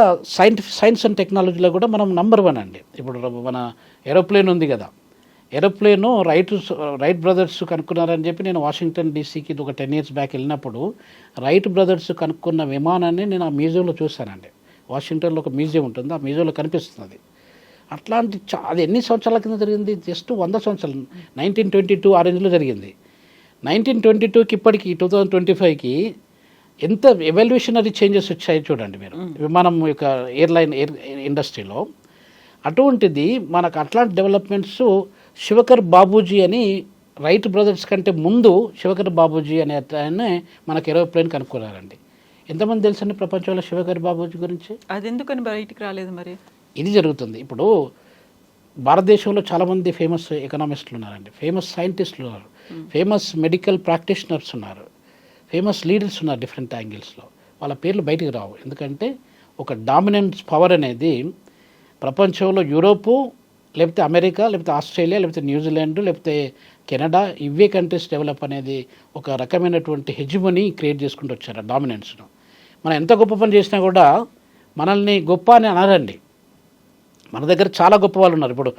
సైన్స్ అండ్ టెక్నాలజీలో కూడా మనం నంబర్ 1 అండి. ఇప్పుడు మన ఏరోప్లేన్ ఉంది కదా, ఏరోప్లేను రైట్ బ్రదర్స్ కనుక్కున్నారని చెప్పి నేను వాషింగ్టన్ డీసీకి ఒక 10 years బ్యాక్ వెళ్ళినప్పుడు రైట్ బ్రదర్స్ కనుక్కున్న విమానాన్ని నేను ఆ మ్యూజియంలో చూశానండి. వాషింగ్టన్లో ఒక మ్యూజియం ఉంటుంది, ఆ మ్యూజియంలో కనిపిస్తుంది. అట్లాంటి అది ఎన్ని సంవత్సరాల కింద జరిగింది? జస్ట్ 100 సంవత్సరాలు, 1922 ఆ రేంజ్లో జరిగింది. 1922కి ఇప్పటికి 2025కి ఎంత ఎవల్యూషనరీ చేంజెస్ వచ్చాయి చూడండి మీరు విమానం యొక్క ఎయిర్ ఇండస్ట్రీలో. అటువంటిది మనకు అట్లాంటి డెవలప్మెంట్స్ శివకర్ బాబూజీ అని రైట్ బ్రదర్స్ కంటే ముందు శివకర్ బాబూజీ అనే ఆయన మనకు ఏరోప్లేన్ కనుక్కున్నారండి. ఎంతమంది తెలుసండి ప్రపంచంలో శివకర్ బాబూజీ గురించి? అది ఎందుకని బయటికి రాలేదు మరి? ఇది జరుగుతుంది. ఇప్పుడు భారతదేశంలో చాలామంది ఫేమస్ ఎకనామిస్టులు ఉన్నారండి, ఫేమస్ సైంటిస్టులు ఉన్నారు, ఫేమస్ మెడికల్ ప్రాక్టీషనర్స్ ఉన్నారు, ఫేమస్ లీడర్స్ ఉన్నారు డిఫరెంట్ యాంగిల్స్లో. వాళ్ళ పేర్లు బయటికి రావు. ఎందుకంటే ఒక డామినెన్స్ పవర్ అనేది ప్రపంచంలో యూరోపు లేకపోతే అమెరికా లేకపోతే ఆస్ట్రేలియా లేకపోతే న్యూజిలాండ్ లేకపోతే కెనడా ఇవే కంట్రీస్ డెవలప్ అనేది ఒక రకమైనటువంటి హెజిమనీ క్రియేట్ చేసుకుంటూ వచ్చారు డామినెన్స్ను. మనం ఎంత గొప్ప పని చేసినా కూడా మనల్ని గొప్ప అని అనరండి. మన దగ్గర చాలా గొప్ప వాళ్ళు ఉన్నారు. ఇప్పుడు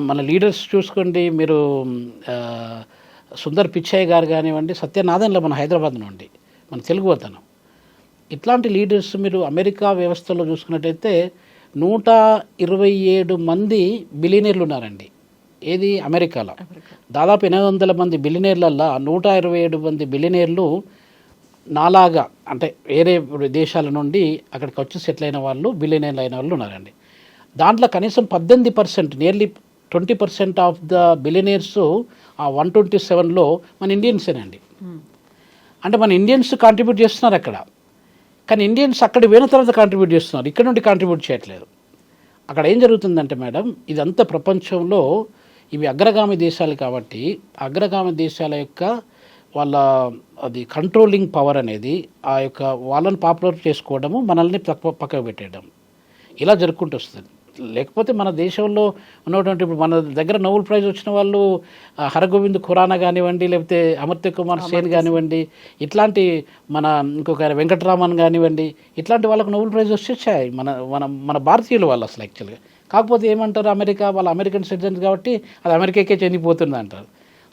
మన లీడర్స్ చూసుకోండి మీరు, సుందర్ పిచ్చయ్య గారు కానివ్వండి, సత్యనాథన్లో మన హైదరాబాద్ నుండి మన తెలుగు వద్దనం. ఇట్లాంటి లీడర్స్ మీరు అమెరికా వ్యవస్థలో చూసుకున్నట్టయితే 127 మంది బిలియనీర్లు ఉన్నారండి. ఏది అమెరికాలో దాదాపు 800 మంది బిలియనీర్లల్లో 127 మంది బిలియనీర్లు నాలాగా అంటే వేరే దేశాల నుండి అక్కడికి వచ్చి సెటిల్ అయిన వాళ్ళు బిలియనీర్లు అయిన వాళ్ళు ఉన్నారండి. దాంట్లో కనీసం 18% నియర్లీ 20% ఆఫ్ ద బిలియనీర్స్ ఆ 127లో మన ఇండియన్సేనండి. అంటే మన ఇండియన్స్ కాంట్రిబ్యూట్ చేస్తున్నారు అక్కడ. కానీ ఇండియన్స్ అక్కడ పోయిన తర్వాత కాంట్రిబ్యూట్ చేస్తున్నారు, ఇక్కడ నుండి కాంట్రిబ్యూట్ చేయట్లేదు. అక్కడ ఏం జరుగుతుందంటే మేడం, ఇదంతా ప్రపంచంలో ఇవి అగ్రగామి దేశాలు కాబట్టి అగ్రగామి దేశాల యొక్క వాళ్ళ అది కంట్రోలింగ్ పవర్ అనేది ఆ యొక్క వాళ్ళని పాపులర్ చేసుకోవడము, మనల్ని పక్కకు పెట్టేయడం, ఇలా జరుపుకుంటూ వస్తుంది. లేకపోతే మన దేశంలో ఉన్నటువంటి ఇప్పుడు మన దగ్గర నోబెల్ ప్రైజ్ వచ్చిన వాళ్ళు హరగోవింద్ ఖురానా కానివ్వండి, లేకపోతే అమర్త్య కుమార్ సేన్ కానివ్వండి, ఇట్లాంటి మన ఇంకొక వెంకటరామన్ కానివ్వండి, ఇట్లాంటి వాళ్ళకు నోబెల్ ప్రైజ్ వచ్చేసాయి మన మన మన భారతీయులు వాళ్ళు అసలు యాక్చువల్గా. కాకపోతే ఏమంటారు, వాళ్ళ అమెరికన్ సిటిజన్స్ కాబట్టి అది అమెరికాకే చెందిపోతుంది అంటారు.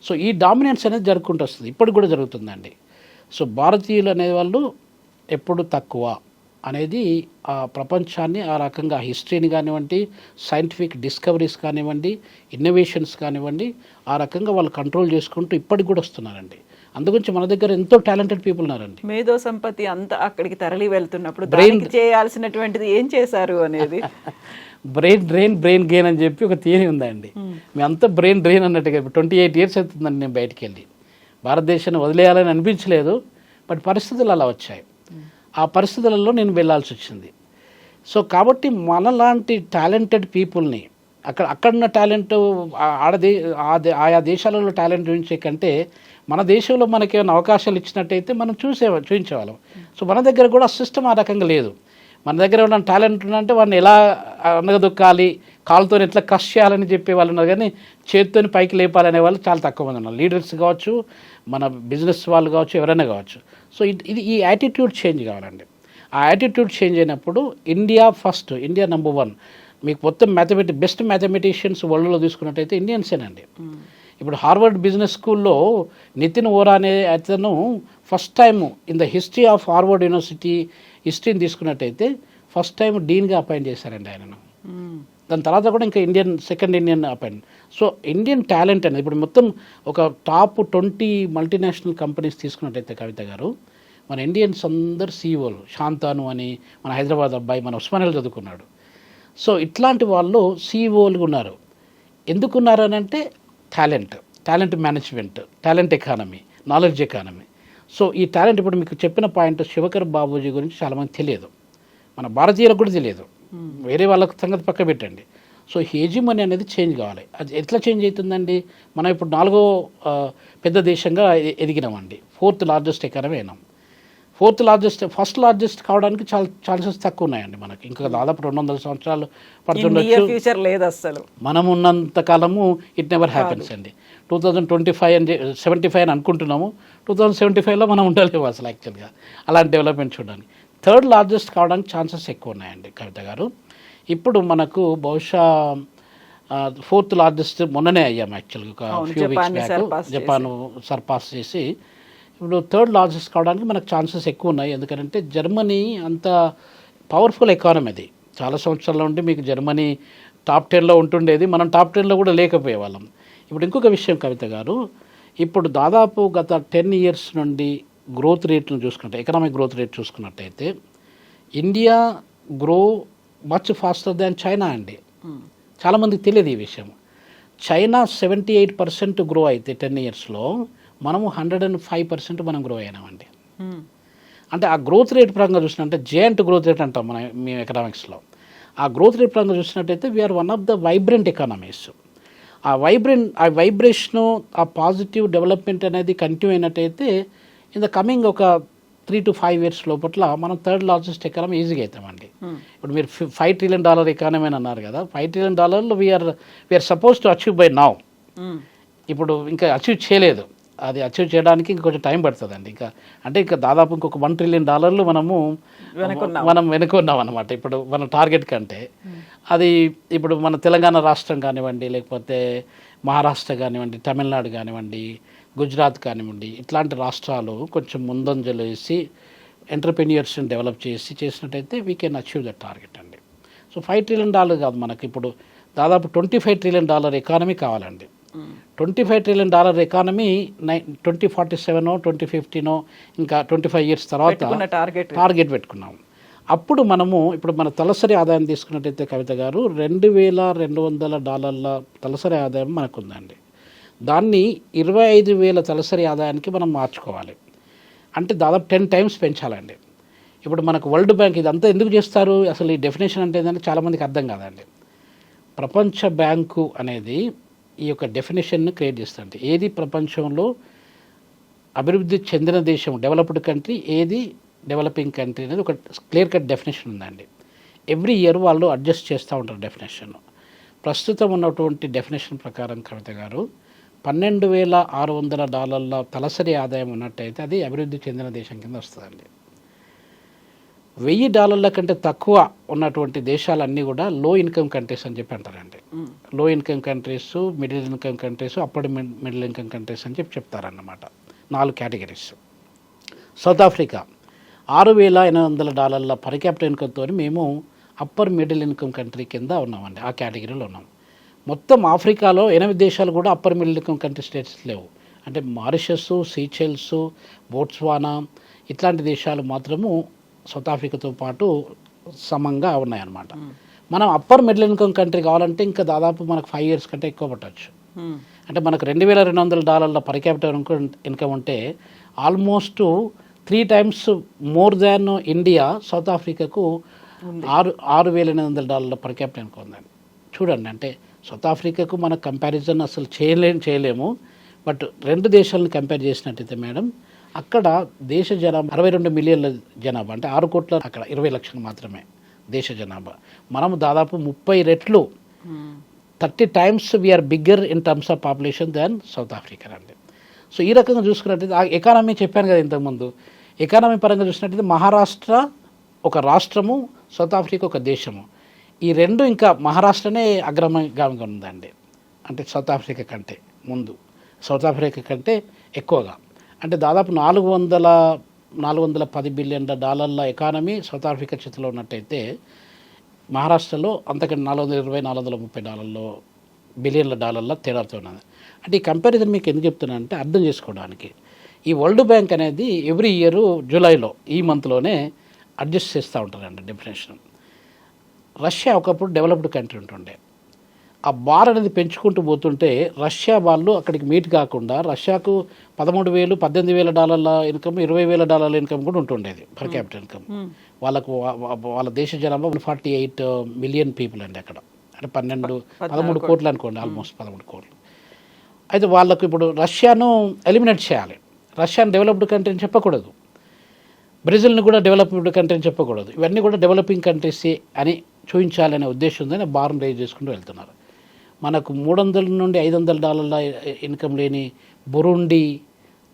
సో ఈ డామినెన్స్ అనేది జరుపుకుంటూ వస్తుంది, ఇప్పటికి కూడా జరుగుతుందండి. సో భారతీయులు అనేవాళ్ళు ఎప్పుడు తక్కువ అనేది ఆ ప్రపంచాన్ని ఆ రకంగా హిస్టరీని కానివ్వండి, సైంటిఫిక్ డిస్కవరీస్ కానివ్వండి, ఇన్నోవేషన్స్ కానివ్వండి, ఆ రకంగా వాళ్ళు కంట్రోల్ చేసుకుంటూ ఇప్పటికి కూడా వస్తున్నారండి. అందుగురించి మన దగ్గర ఎంతో టాలెంటెడ్ పీపుల్ ఉన్నారండి. మేధో సంపత్తి అంతా అక్కడికి తరలి వెళ్తున్నప్పుడు దానికి చేయాల్సినటువంటిది ఏం చేశారు అనేది బ్రెయిన్ గెయిన్ అని చెప్పి ఒక థియరీ ఉందండి. మేమంతా బ్రెయిన్ డ్రెయిన్ అన్నట్టుగా. ఇప్పుడు 28 years అవుతుందండి నేను బయటికి వెళ్ళి. భారతదేశాన్ని వదిలేయాలని అనిపించలేదు, బట్ పరిస్థితులు అలా వచ్చాయి. ఆ పరిస్థితులలో నేను వెళ్ళాల్సి వచ్చింది. సో కాబట్టి మనలాంటి టాలెంటెడ్ పీపుల్ని అక్కడున్న టాలెంట్ ఆయా దేశాలలో టాలెంట్ చూపించే కంటే మన దేశంలో మనకి ఏమైనా అవకాశాలు ఇచ్చినట్టయితే మనం చూపించేవాళ్ళం. సో మన దగ్గర కూడా సిస్టమ్ ఆ రకంగా లేదు. మన దగ్గర ఉన్న టాలెంట్ ఉందంటే వాడిని ఎలా అనగదొక్కాలి, కాలుతో ఎట్లా కష్ చేయాలని చెప్పే వాళ్ళు ఉన్నారు, కానీ చేతితో పైకి లేపాలనే వాళ్ళు చాలా తక్కువ మంది ఉన్నారు. లీడర్స్ కావచ్చు, మన బిజినెస్ వాళ్ళు కావచ్చు, ఎవరైనా కావచ్చు. సో ఈ యాటిట్యూడ్ చేంజ్ కావాలండి. ఆ యాటిట్యూడ్ చేంజ్ అయినప్పుడు ఇండియా ఫస్ట్, ఇండియా నెంబర్ 1. మీకు మొత్తం బెస్ట్ మ్యాథమెటిషియన్స్ వరల్డ్లో తీసుకున్నట్టయితే ఇండియన్సేనండి. ఇప్పుడు హార్వర్డ్ బిజినెస్ స్కూల్లో నితిన్ ఓరా అనే అతను first time in the history of Harvard University హిస్టరీని తీసుకున్నట్టయితే ఫస్ట్ టైం డీన్గా అపాయింట్ చేశారండి ఆయనను. దాని తర్వాత కూడా ఇంకా second Indian appoint. So Indian talent అనేది ఇప్పుడు మొత్తం ఒక టాప్ 20 మల్టీనేషనల్ కంపెనీస్ తీసుకున్నట్టయితే కవిత గారు, మన ఇండియన్స్ అందరు సీఈఓలు, శాంతాను అని మన హైదరాబాద్ అబ్బాయి మన ఉస్మానియాలో చదువుకున్నాడు. సో ఇట్లాంటి వాళ్ళు సీఈఓలుగా ఉన్నారు. ఎందుకున్నారు అని అంటే talent management, talent economy, knowledge economy. So ఈ టాలెంట్ ఇప్పుడు మీకు చెప్పిన పాయింట్ శివకర్ బాబూజీ గురించి చాలామంది తెలియదు, మన భారతీయులకు కూడా తెలియదు, వేరే వాళ్ళకి సంగతి పక్క పెట్టండి. సో హేజిమనీ అనేది చేంజ్ కావాలి. అది ఎట్లా చేంజ్ అవుతుందండి? మనం ఇప్పుడు 4వ పెద్ద దేశంగా ఎదిగినామండి, 4th లార్జెస్ట్ ఎకానమీ అయినాం. ఫస్ట్ లార్జెస్ట్ కావడానికి చాలా ఛాన్సెస్ తక్కువ ఉన్నాయండి మనకి. ఇంకా దాదాపు 200 సంవత్సరాలు పడుతుండొచ్చు. ఫ్యూచర్ లేదు అసలు. మనం ఉన్నంత కాలము ఇట్ నెవర్ హ్యాపెన్స్ అండి. 2075 అని అనుకుంటున్నాము, 2075లో మనం ఉండలేము అసలు యాక్చువల్గా అలాంటి డెవలప్మెంట్ చూడడానికి. 3rd లార్జెస్ట్ కావడానికి ఛాన్సెస్ ఎక్కువ ఉన్నాయండి కవిత గారు. ఇప్పుడు మనకు బహుశా 4th లార్జెస్ట్ మొన్ననే అయ్యాం యాక్చువల్గా, ఒక few weeks back Japan surpass చేసి ఇప్పుడు 3rd లార్జెస్ట్ కావడానికి మనకు ఛాన్సెస్ ఎక్కువ ఉన్నాయి. ఎందుకంటే జర్మనీ అంత పవర్ఫుల్ ఎకానమీ అది. చాలా సంవత్సరాల నుండి మీకు జర్మనీ టాప్ 10లో ఉంటుండేది, మనం టాప్ 10లో కూడా లేకపోయే వాళ్ళం. ఇప్పుడు ఇంకొక విషయం కవిత గారు, ఇప్పుడు దాదాపు గత 10 years నుండి గ్రోత్ రేట్ను చూసుకుంటే, ఎకనామిక్ గ్రోత్ రేట్ చూసుకున్నట్టయితే India grow much faster than China అండి. చాలామందికి తెలియదు ఈ విషయం. చైనా 78% గ్రో అయితే 10 yearsలో మనము 105% మనం గ్రో అయినామండి. అంటే ఆ గ్రోత్ రేట్ పరంగా చూసినట్టే జెయింట్ గ్రోత్ రేట్ అంటాం మనం మేము ఎకనామిక్స్లో. ఆ గ్రోత్ రేట్ పరంగా చూసినట్టయితే we're one of the vibrant economies. ఆ వైబ్రేషను, ఆ పాజిటివ్ డెవలప్మెంట్ అనేది కంటిన్యూ అయినట్టయితే ఇన్ ద కమింగ్ ఒక 3 to 5 years లోపట్ల మనం 3rd లార్జెస్ట్ ఎకానమీ ఈజీగా అవుతామండి. ఇప్పుడు మీరు $5 trillion ఎకానమీ అని అన్నారు కదా, $5 trillion we're supposed to achieve by now. ఇప్పుడు ఇంకా అచీవ్ చేయలేదు, అది అచీవ్ చేయడానికి ఇంకొంచెం టైం పడుతుందండి. ఇంకా దాదాపు ఇంకొక $1 trillion మనం వెనుకున్నాం అనమాట ఇప్పుడు మన టార్గెట్ కంటే. అది ఇప్పుడు మన తెలంగాణ రాష్ట్రం కానివ్వండి, లేకపోతే మహారాష్ట్ర కానివ్వండి, తమిళనాడు కానివ్వండి, గుజరాత్ కానివ్వండి, ఇట్లాంటి రాష్ట్రాలు కొంచెం ముందంజలు వేసి ఎంటర్ప్రెన్యూర్స్ని డెవలప్ చేసినట్టయితే we can achieve that target అండి. సో $5 trillion కాదు మనకి, ఇప్పుడు దాదాపు $25 trillion ఎకానమీ కావాలండి. $25 trillion ఎకానమీ 2047 2050 ఇంకా 25 years తర్వాత టార్గెట్ పెట్టుకున్నాము. అప్పుడు మనము ఇప్పుడు మన తలసరి ఆదాయం తీసుకున్నట్టయితే కవిత గారు $2,200 తలసరి ఆదాయం మనకు ఉందండి. దాన్ని 25,000 తలసరి ఆదాయానికి మనం మార్చుకోవాలి. అంటే దాదాపు 10 times పెంచాలండి. ఇప్పుడు మనకు వరల్డ్ బ్యాంక్ ఇదంతా ఎందుకు చేస్తారు, అసలు ఈ డెఫినేషన్ అంటే ఏంటంటే చాలామందికి అర్థం కాదండి. ప్రపంచ బ్యాంకు అనేది ఈ యొక్క డెఫినేషన్ను క్రియేట్ చేస్తుంది. ఏది ప్రపంచంలో అభివృద్ధి చెందిన దేశం డెవలప్డ్ కంట్రీ, ఏది డెవలపింగ్ కంట్రీ అనేది ఒక క్లియర్ కట్ డెఫినేషన్ ఉందండి. ఎవ్రీ ఇయర్ వాళ్ళు అడ్జస్ట్ చేస్తూ ఉంటారు డెఫినేషన్. ప్రస్తుతం ఉన్నటువంటి డెఫినేషన్ ప్రకారం కవిత గారు $12,600 తలసరి ఆదాయం ఉన్నట్టయితే అది అభివృద్ధి చెందిన దేశం కింద వస్తుందండి. $1,000 కంటే తక్కువ ఉన్నటువంటి దేశాలన్నీ కూడా లో ఇన్కమ్ కంట్రీస్ అని చెప్పి అంటారండి. Low income countries, middle income countries, upper middle income countries అని చెప్పి చెప్తారన్నమాట. 4 categories. South Africa $6,800 per capital ఇన్కమ్తో మేము అప్పర్ మిడిల్ ఇన్కమ్ కంట్రీ కింద ఉన్నామండి, ఆ కేటగిరీలో ఉన్నాం. మొత్తం ఆఫ్రికాలో 8 దేశాలు కూడా upper middle income country status లేవు. అంటే మారిషస్, సీచెల్స్, బోట్స్వానా ఇట్లాంటి దేశాలు మాత్రము సౌత్ ఆఫ్రికాతో పాటు సమంగా ఉన్నాయన్నమాట. మనం అప్పర్ మిడిల్ ఇన్కమ్ కంట్రీ కావాలంటే ఇంకా దాదాపు మనకు 5 years కంటే ఎక్కువ పట్టవచ్చు. అంటే మనకు $2,200 పర్ క్యాపిటల్ ఇన్కమ్ ఉంటే almost 3 times more than India south ఆఫ్రికాకు $6,800 పర్ క్యాపిటల్ ఇన్కమ్ ఉందండి. చూడండి, అంటే సౌత్ ఆఫ్రికాకు మన కంపారిజన్ అసలు చేయలేము. బట్ 2 దేశాలను కంపేర్ చేసినట్టయితే మేడం, అక్కడ దేశ జనాభా 62 మిలియన్ల జనాభా, అంటే 6 కోట్ల, అక్కడ 20 లక్షలు మాత్రమే దేశ జనాభా. మనము దాదాపు 30 రెట్లు 30 times we're bigger in terms of population than south Africa అండి. సో ఈ రకంగా చూసుకున్నట్టయితే ఆ ఎకానమీ చెప్పాను కదా ఇంతకుముందు, ఎకానమీ పరంగా చూసినట్టయితే మహారాష్ట్ర ఒక రాష్ట్రము, సౌత్ ఆఫ్రికా ఒక దేశము. ఈ 2 ఇంకా మహారాష్ట్రనే అగ్రగామిగా ఉందండి. అంటే సౌత్ ఆఫ్రికా కంటే ముందు, సౌత్ ఆఫ్రికా కంటే ఎక్కువగా. అంటే దాదాపు $410 బిలియన్ ఎకానమీ సౌత్ ఆఫ్రికా చేతిలో ఉన్నట్టయితే మహారాష్ట్రలో అంతకంటే $420-430 బిలియన్ల తేడాతో ఉన్నది. అంటే ఈ కంపారిజన్ మీకు ఎందుకు చెప్తున్నానంటే అర్థం చేసుకోవడానికి. ఈ వరల్డ్ బ్యాంక్ అనేది ఎవ్రీ ఇయర్ జూలైలో, ఈ మంత్లోనే అడ్జస్ట్ చేస్తూ ఉంటారండి డెఫినేషన్. రష్యా ఒకప్పుడు డెవలప్డ్ కంట్రీ ఉంటుండే, ఆ బార్ అనేది పెంచుకుంటూ పోతుంటే రష్యా వాళ్ళు అక్కడికి మీట్ కాకుండా రష్యాకు $13,000-18,000 ఇన్కమ్, $20,000 ఇన్కమ్ కూడా ఉంటుండేది పర్ క్యాపిటల్ ఇన్కమ్. వాళ్ళ దేశ జనాభా 148 మిలియన్ పీపుల్ అండి అక్కడ. అంటే 13 కోట్లు అనుకోండి, ఆల్మోస్ట్ 13 కోట్లు. అయితే వాళ్ళకు ఇప్పుడు రష్యాను ఎలిమినేట్ చేయాలి, రష్యాను డెవలప్డ్ కంట్రీ అని చెప్పకూడదు, బ్రెజిల్ని కూడా డెవలప్డ్ కంట్రీ అని చెప్పకూడదు, ఇవన్నీ కూడా డెవలపింగ్ కంట్రీస్ అని చూపించాలనే ఉద్దేశం ఉందని బార్న్ రేజ్ చేసుకుంటూ వెళ్తున్నారు. మనకు $300 నుండి $500 ఇన్కమ్ లేని బురుండి,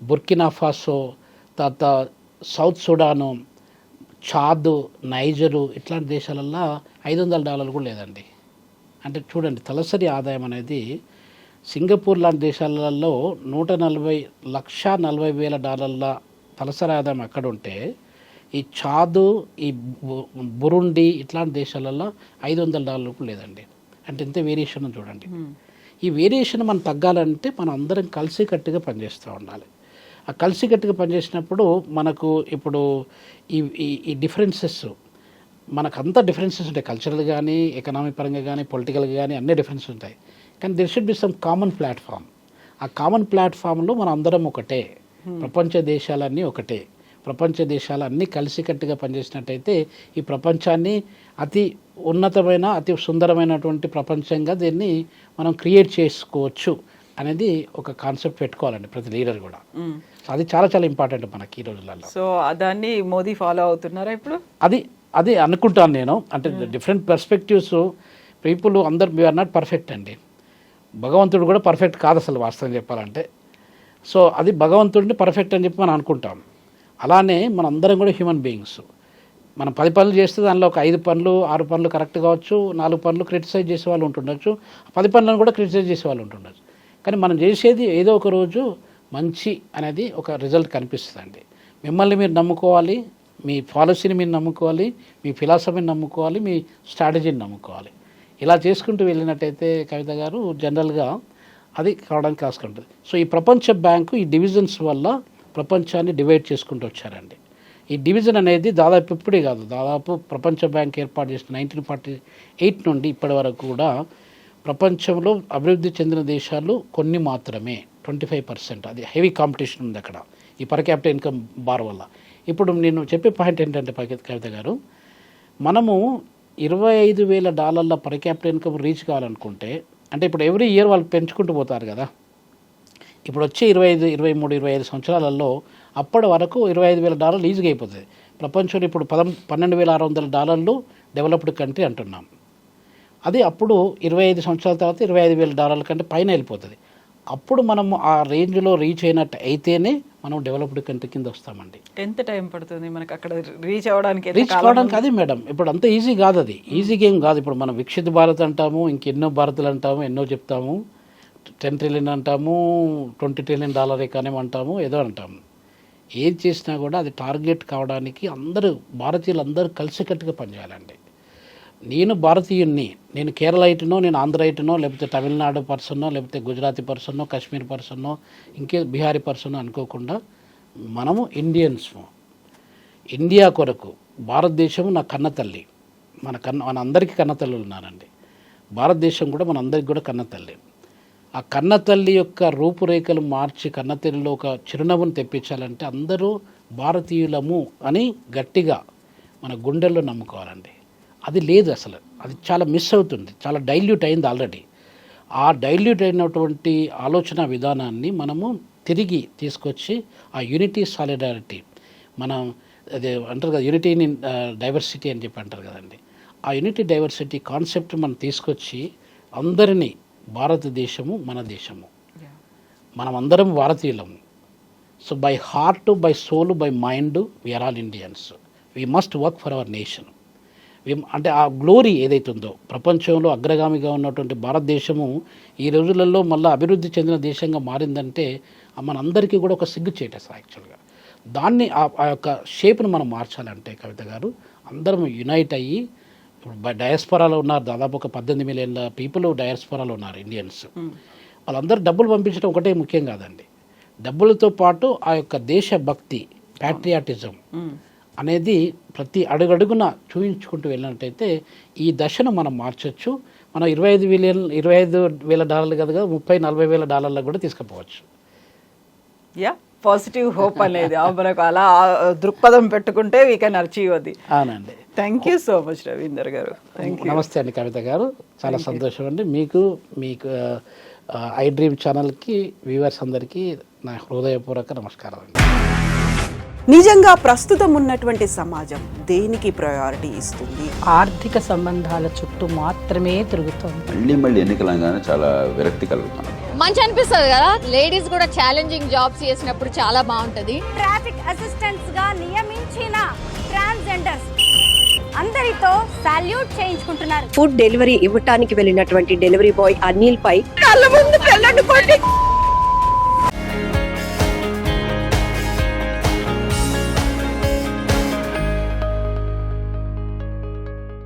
బుర్కినా ఫాసో, తర్వాత సౌత్ సుడాను, చాద్, నైజరు ఇట్లాంటి దేశాలల్లో $500 కూడా లేదండి. అంటే చూడండి, తలసరి ఆదాయం అనేది సింగపూర్ లాంటి దేశాలలో $140,40,000 తలసరి ఆదాయం అక్కడ ఉంటే, ఈ చాదు, ఈ బురుండి ఇట్లాంటి దేశాలలో $500 కూడా లేదండి. అంటే ఇంత వేరియేషన్ చూడండి. ఈ వేరియేషన్ మనం తగ్గాలంటే మనం అందరం కలిసికట్టుగా పనిచేస్తూ ఉండాలి. ఆ కలిసికట్టుగా పనిచేసినప్పుడు మనకు ఇప్పుడు ఈ డిఫరెన్సెస్, మనకు అంత డిఫరెన్సెస్ ఉంటాయి, కల్చరల్ కానీ, ఎకనామిక్ పరంగా కానీ, పొలిటికల్గా కానీ అన్ని డిఫరెన్సెస్ ఉంటాయి. కానీ there should be some common platform. ఆ కామన్ ప్లాట్ఫామ్లో మనం అందరం ఒకటే, ప్రపంచ దేశాలన్నీ ఒకటే, ప్రపంచ దేశాలన్నీ కలిసికట్టుగా పనిచేసినట్టయితే ఈ ప్రపంచాన్ని అతి ఉన్నతమైన, అతి సుందరమైనటువంటి ప్రపంచంగా దీన్ని మనం క్రియేట్ చేసుకోవచ్చు అనేది ఒక కాన్సెప్ట్ పెట్టుకోవాలండి ప్రతి లీడర్ కూడా. అది చాలా చాలా ఇంపార్టెంట్ మనకి ఈ రోజులలో. సో దాన్ని మోదీ ఫాలో అవుతున్నారా ఇప్పుడు? అది అనుకుంటాను నేను. అంటే డిఫరెంట్ పర్స్పెక్టివ్స్, పీపుల్ అందరు వీఆర్ నాట్ పర్ఫెక్ట్ అండి. భగవంతుడు కూడా పర్ఫెక్ట్ కాదు అసలు వాస్తవం చెప్పాలంటే. సో అది భగవంతుడిని పర్ఫెక్ట్ అని చెప్పి మనం అనుకుంటాం. అలానే మన అందరం కూడా హ్యూమన్ బీయింగ్స్. మనం 10 పనులు చేస్తే దానిలో ఒక 5 పనులు 6 పనులు కరెక్ట్ కావచ్చు, 4 పనులు క్రిటిసైజ్ చేసే వాళ్ళు ఉంటుండొచ్చు, 10 పనులను కూడా క్రిటిసైజ్ చేసే వాళ్ళు ఉంటుండొచ్చు. కానీ మనం చేసేది ఏదో ఒక రోజు మంచి అనేది ఒక రిజల్ట్ కనిపిస్తుందండి. మిమ్మల్ని మీరు నమ్ముకోవాలి, మీ పాలసీని మీరు నమ్ముకోవాలి, మీ ఫిలాసఫీని నమ్ముకోవాలి, మీ స్ట్రాటజీని నమ్ముకోవాలి. ఇలా చేసుకుంటూ వెళ్ళినట్టయితే కవిత గారు జనరల్గా అది కావడానికి ఆస్కారం ఉంటుంది. సో ఈ ప్రపంచ బ్యాంకు ఈ డివిజన్స్ వల్ల ప్రపంచాన్ని డివైడ్ చేసుకుంటూ వచ్చారండి. ఈ డివిజన్ అనేది దాదాపు ఇప్పుడే కాదు, దాదాపు ప్రపంచ బ్యాంక్ ఏర్పాటు చేసిన 1948 నుండి ఇప్పటి వరకు కూడా ప్రపంచంలో అభివృద్ధి చెందిన దేశాలు కొన్ని మాత్రమే, 25%. అది హెవీ కాంపిటీషన్ ఉంది అక్కడ ఈ పర్ క్యాపిటల్ ఇన్కమ్ బార్ వల్ల. ఇప్పుడు నేను చెప్పే పాయింట్ ఏంటంటే కవిత గారు, మనము $25,000 పర్ క్యాపిటల్ ఇన్కమ్ రీచ్ కావాలనుకుంటే, అంటే ఇప్పుడు ఎవ్రీ ఇయర్ వాళ్ళు పెంచుకుంటూ పోతారు కదా, ఇప్పుడు వచ్చే 25, 23, 25 సంవత్సరాలలో అప్పటి వరకు $25,000 ఈజీగా అయిపోతుంది. ప్రపంచంలో ఇప్పుడు $12,600 డెవలప్డ్ కంట్రీ అంటున్నాం. అది అప్పుడు 25 సంవత్సరాల తర్వాత $25,000 కంటే పైన వెళ్ళిపోతుంది. అప్పుడు మనం ఆ రేంజ్లో రీచ్ అయినట్టు అయితేనే మనం డెవలప్డ్ కంట్రీ కింద వస్తామండి. ఎంత టైం పడుతుంది మనకు అక్కడ రీచ్ అవ్వడానికి? రీచ్ కావడానికి అది మేడం ఇప్పుడు అంత ఈజీ కాదు, అది ఈజీ గేమ్ కాదు. ఇప్పుడు మనం వికసిత భారత్ అంటాము, ఇంకెన్నో భారతులు అంటాము, ఎన్నో చెప్తాము, 10 ట్రిలియన్ అంటాము, $20 ట్రిలియన్ ఎకానమీ అంటాము, ఏదో అంటాము. ఏది చేసినా కూడా అది టార్గెట్ కావడానికి భారతీయులు అందరూ కలిసికట్టుగా పనిచేయాలండి. నేను భారతీయుణ్ణి, నేను కేరళైట్నో, నేను ఆంధ్రైట్నో, లేకపోతే తమిళనాడు పర్సన్నో, లేకపోతే గుజరాతీ పర్సన్నో, కాశ్మీర్ పర్సన్నో, ఇంకే బిహారీ పర్సన్నో అనుకోకుండా మనము ఇండియన్స్. ఇండియా కొరకు భారతదేశము నా కన్నతల్లి, మన అందరికీ కన్నతల్లులు ఉన్నారండి. భారతదేశం కూడా మన అందరికి కూడా కన్నతల్లి. ఆ కన్నతల్లి యొక్క రూపురేఖలు మార్చి కన్నతల్లిలో ఒక చిరునవ్వును తెప్పించాలంటే అందరూ భారతీయులము అని గట్టిగా మన గుండెల్లో నమ్ముకోవాలండి. అది లేదు అసలు, అది చాలా మిస్ అవుతుంది, చాలా డైల్యూట్ అయింది ఆల్రెడీ. ఆ డైల్యూట్ అయినటువంటి ఆలోచన విధానాన్ని మనము తిరిగి తీసుకొచ్చి ఆ యూనిటీ సాలిడారిటీ, మనం అదే అంటారు కదా యూనిటీ ఇన్ డైవర్సిటీ అని చెప్పి అంటారు కదండి, ఆ యూనిటీ డైవర్సిటీ కాన్సెప్ట్ మనం తీసుకొచ్చి అందరినీ, భారతదేశము మన దేశము, మనం అందరం భారతీయులము. So by heart, by soul, by mind we are all Indians. We must work for our nation. అంటే ఆ గ్లోరీ ఏదైతే ఉందో, ప్రపంచంలో అగ్రగామిగా ఉన్నటువంటి భారతదేశము ఈ రోజులలో మళ్ళీ అభివృద్ధి చెందిన దేశంగా మారిందంటే మనందరికీ కూడా ఒక సిగ్గు చేయటం యాక్చువల్గా. దాన్ని ఆ యొక్క షేప్ను మనం మార్చాలంటే కవిత గారు అందరం యునైట్ అయ్యి, ఇప్పుడు డయాస్పొరాలో ఉన్నారు దాదాపు ఒక 18 మిలియన్ల పీపుల్ డయాస్పొరాలో ఉన్నారు ఇండియన్స్. వాళ్ళందరూ డబ్బులు పంపించడం ఒకటే ముఖ్యం కాదండి, డబ్బులతో పాటు ఆ యొక్క దేశభక్తి, ప్యాట్రియాటిజం అనేది ప్రతి అడుగడుగున చూపించుకుంటూ వెళ్ళినట్టయితే ఈ దశను మనం మార్చొచ్చు. మనం $25,000 కదా, $30,000-40,000 కూడా తీసుకుపోవచ్చు. యా, పాజిటివ్ హోప్ అనేది మనకు అలా దృక్పథం పెట్టుకుంటే వీ కెన్ అచీవ్ అది. అవునండి. Thank you so much Ravinder garu. Thank you. నమస్తే అండి కవిత గారు, చాలా సంతోషం అండి. మీకు ఐ డ్రీమ్ ఛానల్కి వ్యూవర్స్ అందరికీ నా హృదయపూర్వక నమస్కారం అండి. నిజంగా ప్రస్తుతం ఉన్నటువంటి సమాజం దేనికి ప్రయారిటీ ఇస్తుంది? ఆర్థిక సంబంధాల చుట్టూ మాత్రమే తిరుగుతోంది. మళ్ళీ ఎన్నికలంగానే చాలా విరక్తి కలుగుతున్నాం. మంచి అనిపిస్తుంది కదా, లేడీస్ కూడా ఛాలెంజింగ్ జాబ్స్ చేసినప్పుడు చాలా బాగుంటది. ట్రాఫిక్ అసిస్టెంట్స్ గా నియమించిన ట్రాన్స్జెండర్స్ అందరితో సాల్యూట్ చేయించుకుంటున్నారు. ఫుడ్ డెలివరీ ఇవ్వటానికి వెళ్ళినటువంటి డెలివరీ బాయ్ అనిల్ పై కళ్ళ ముందు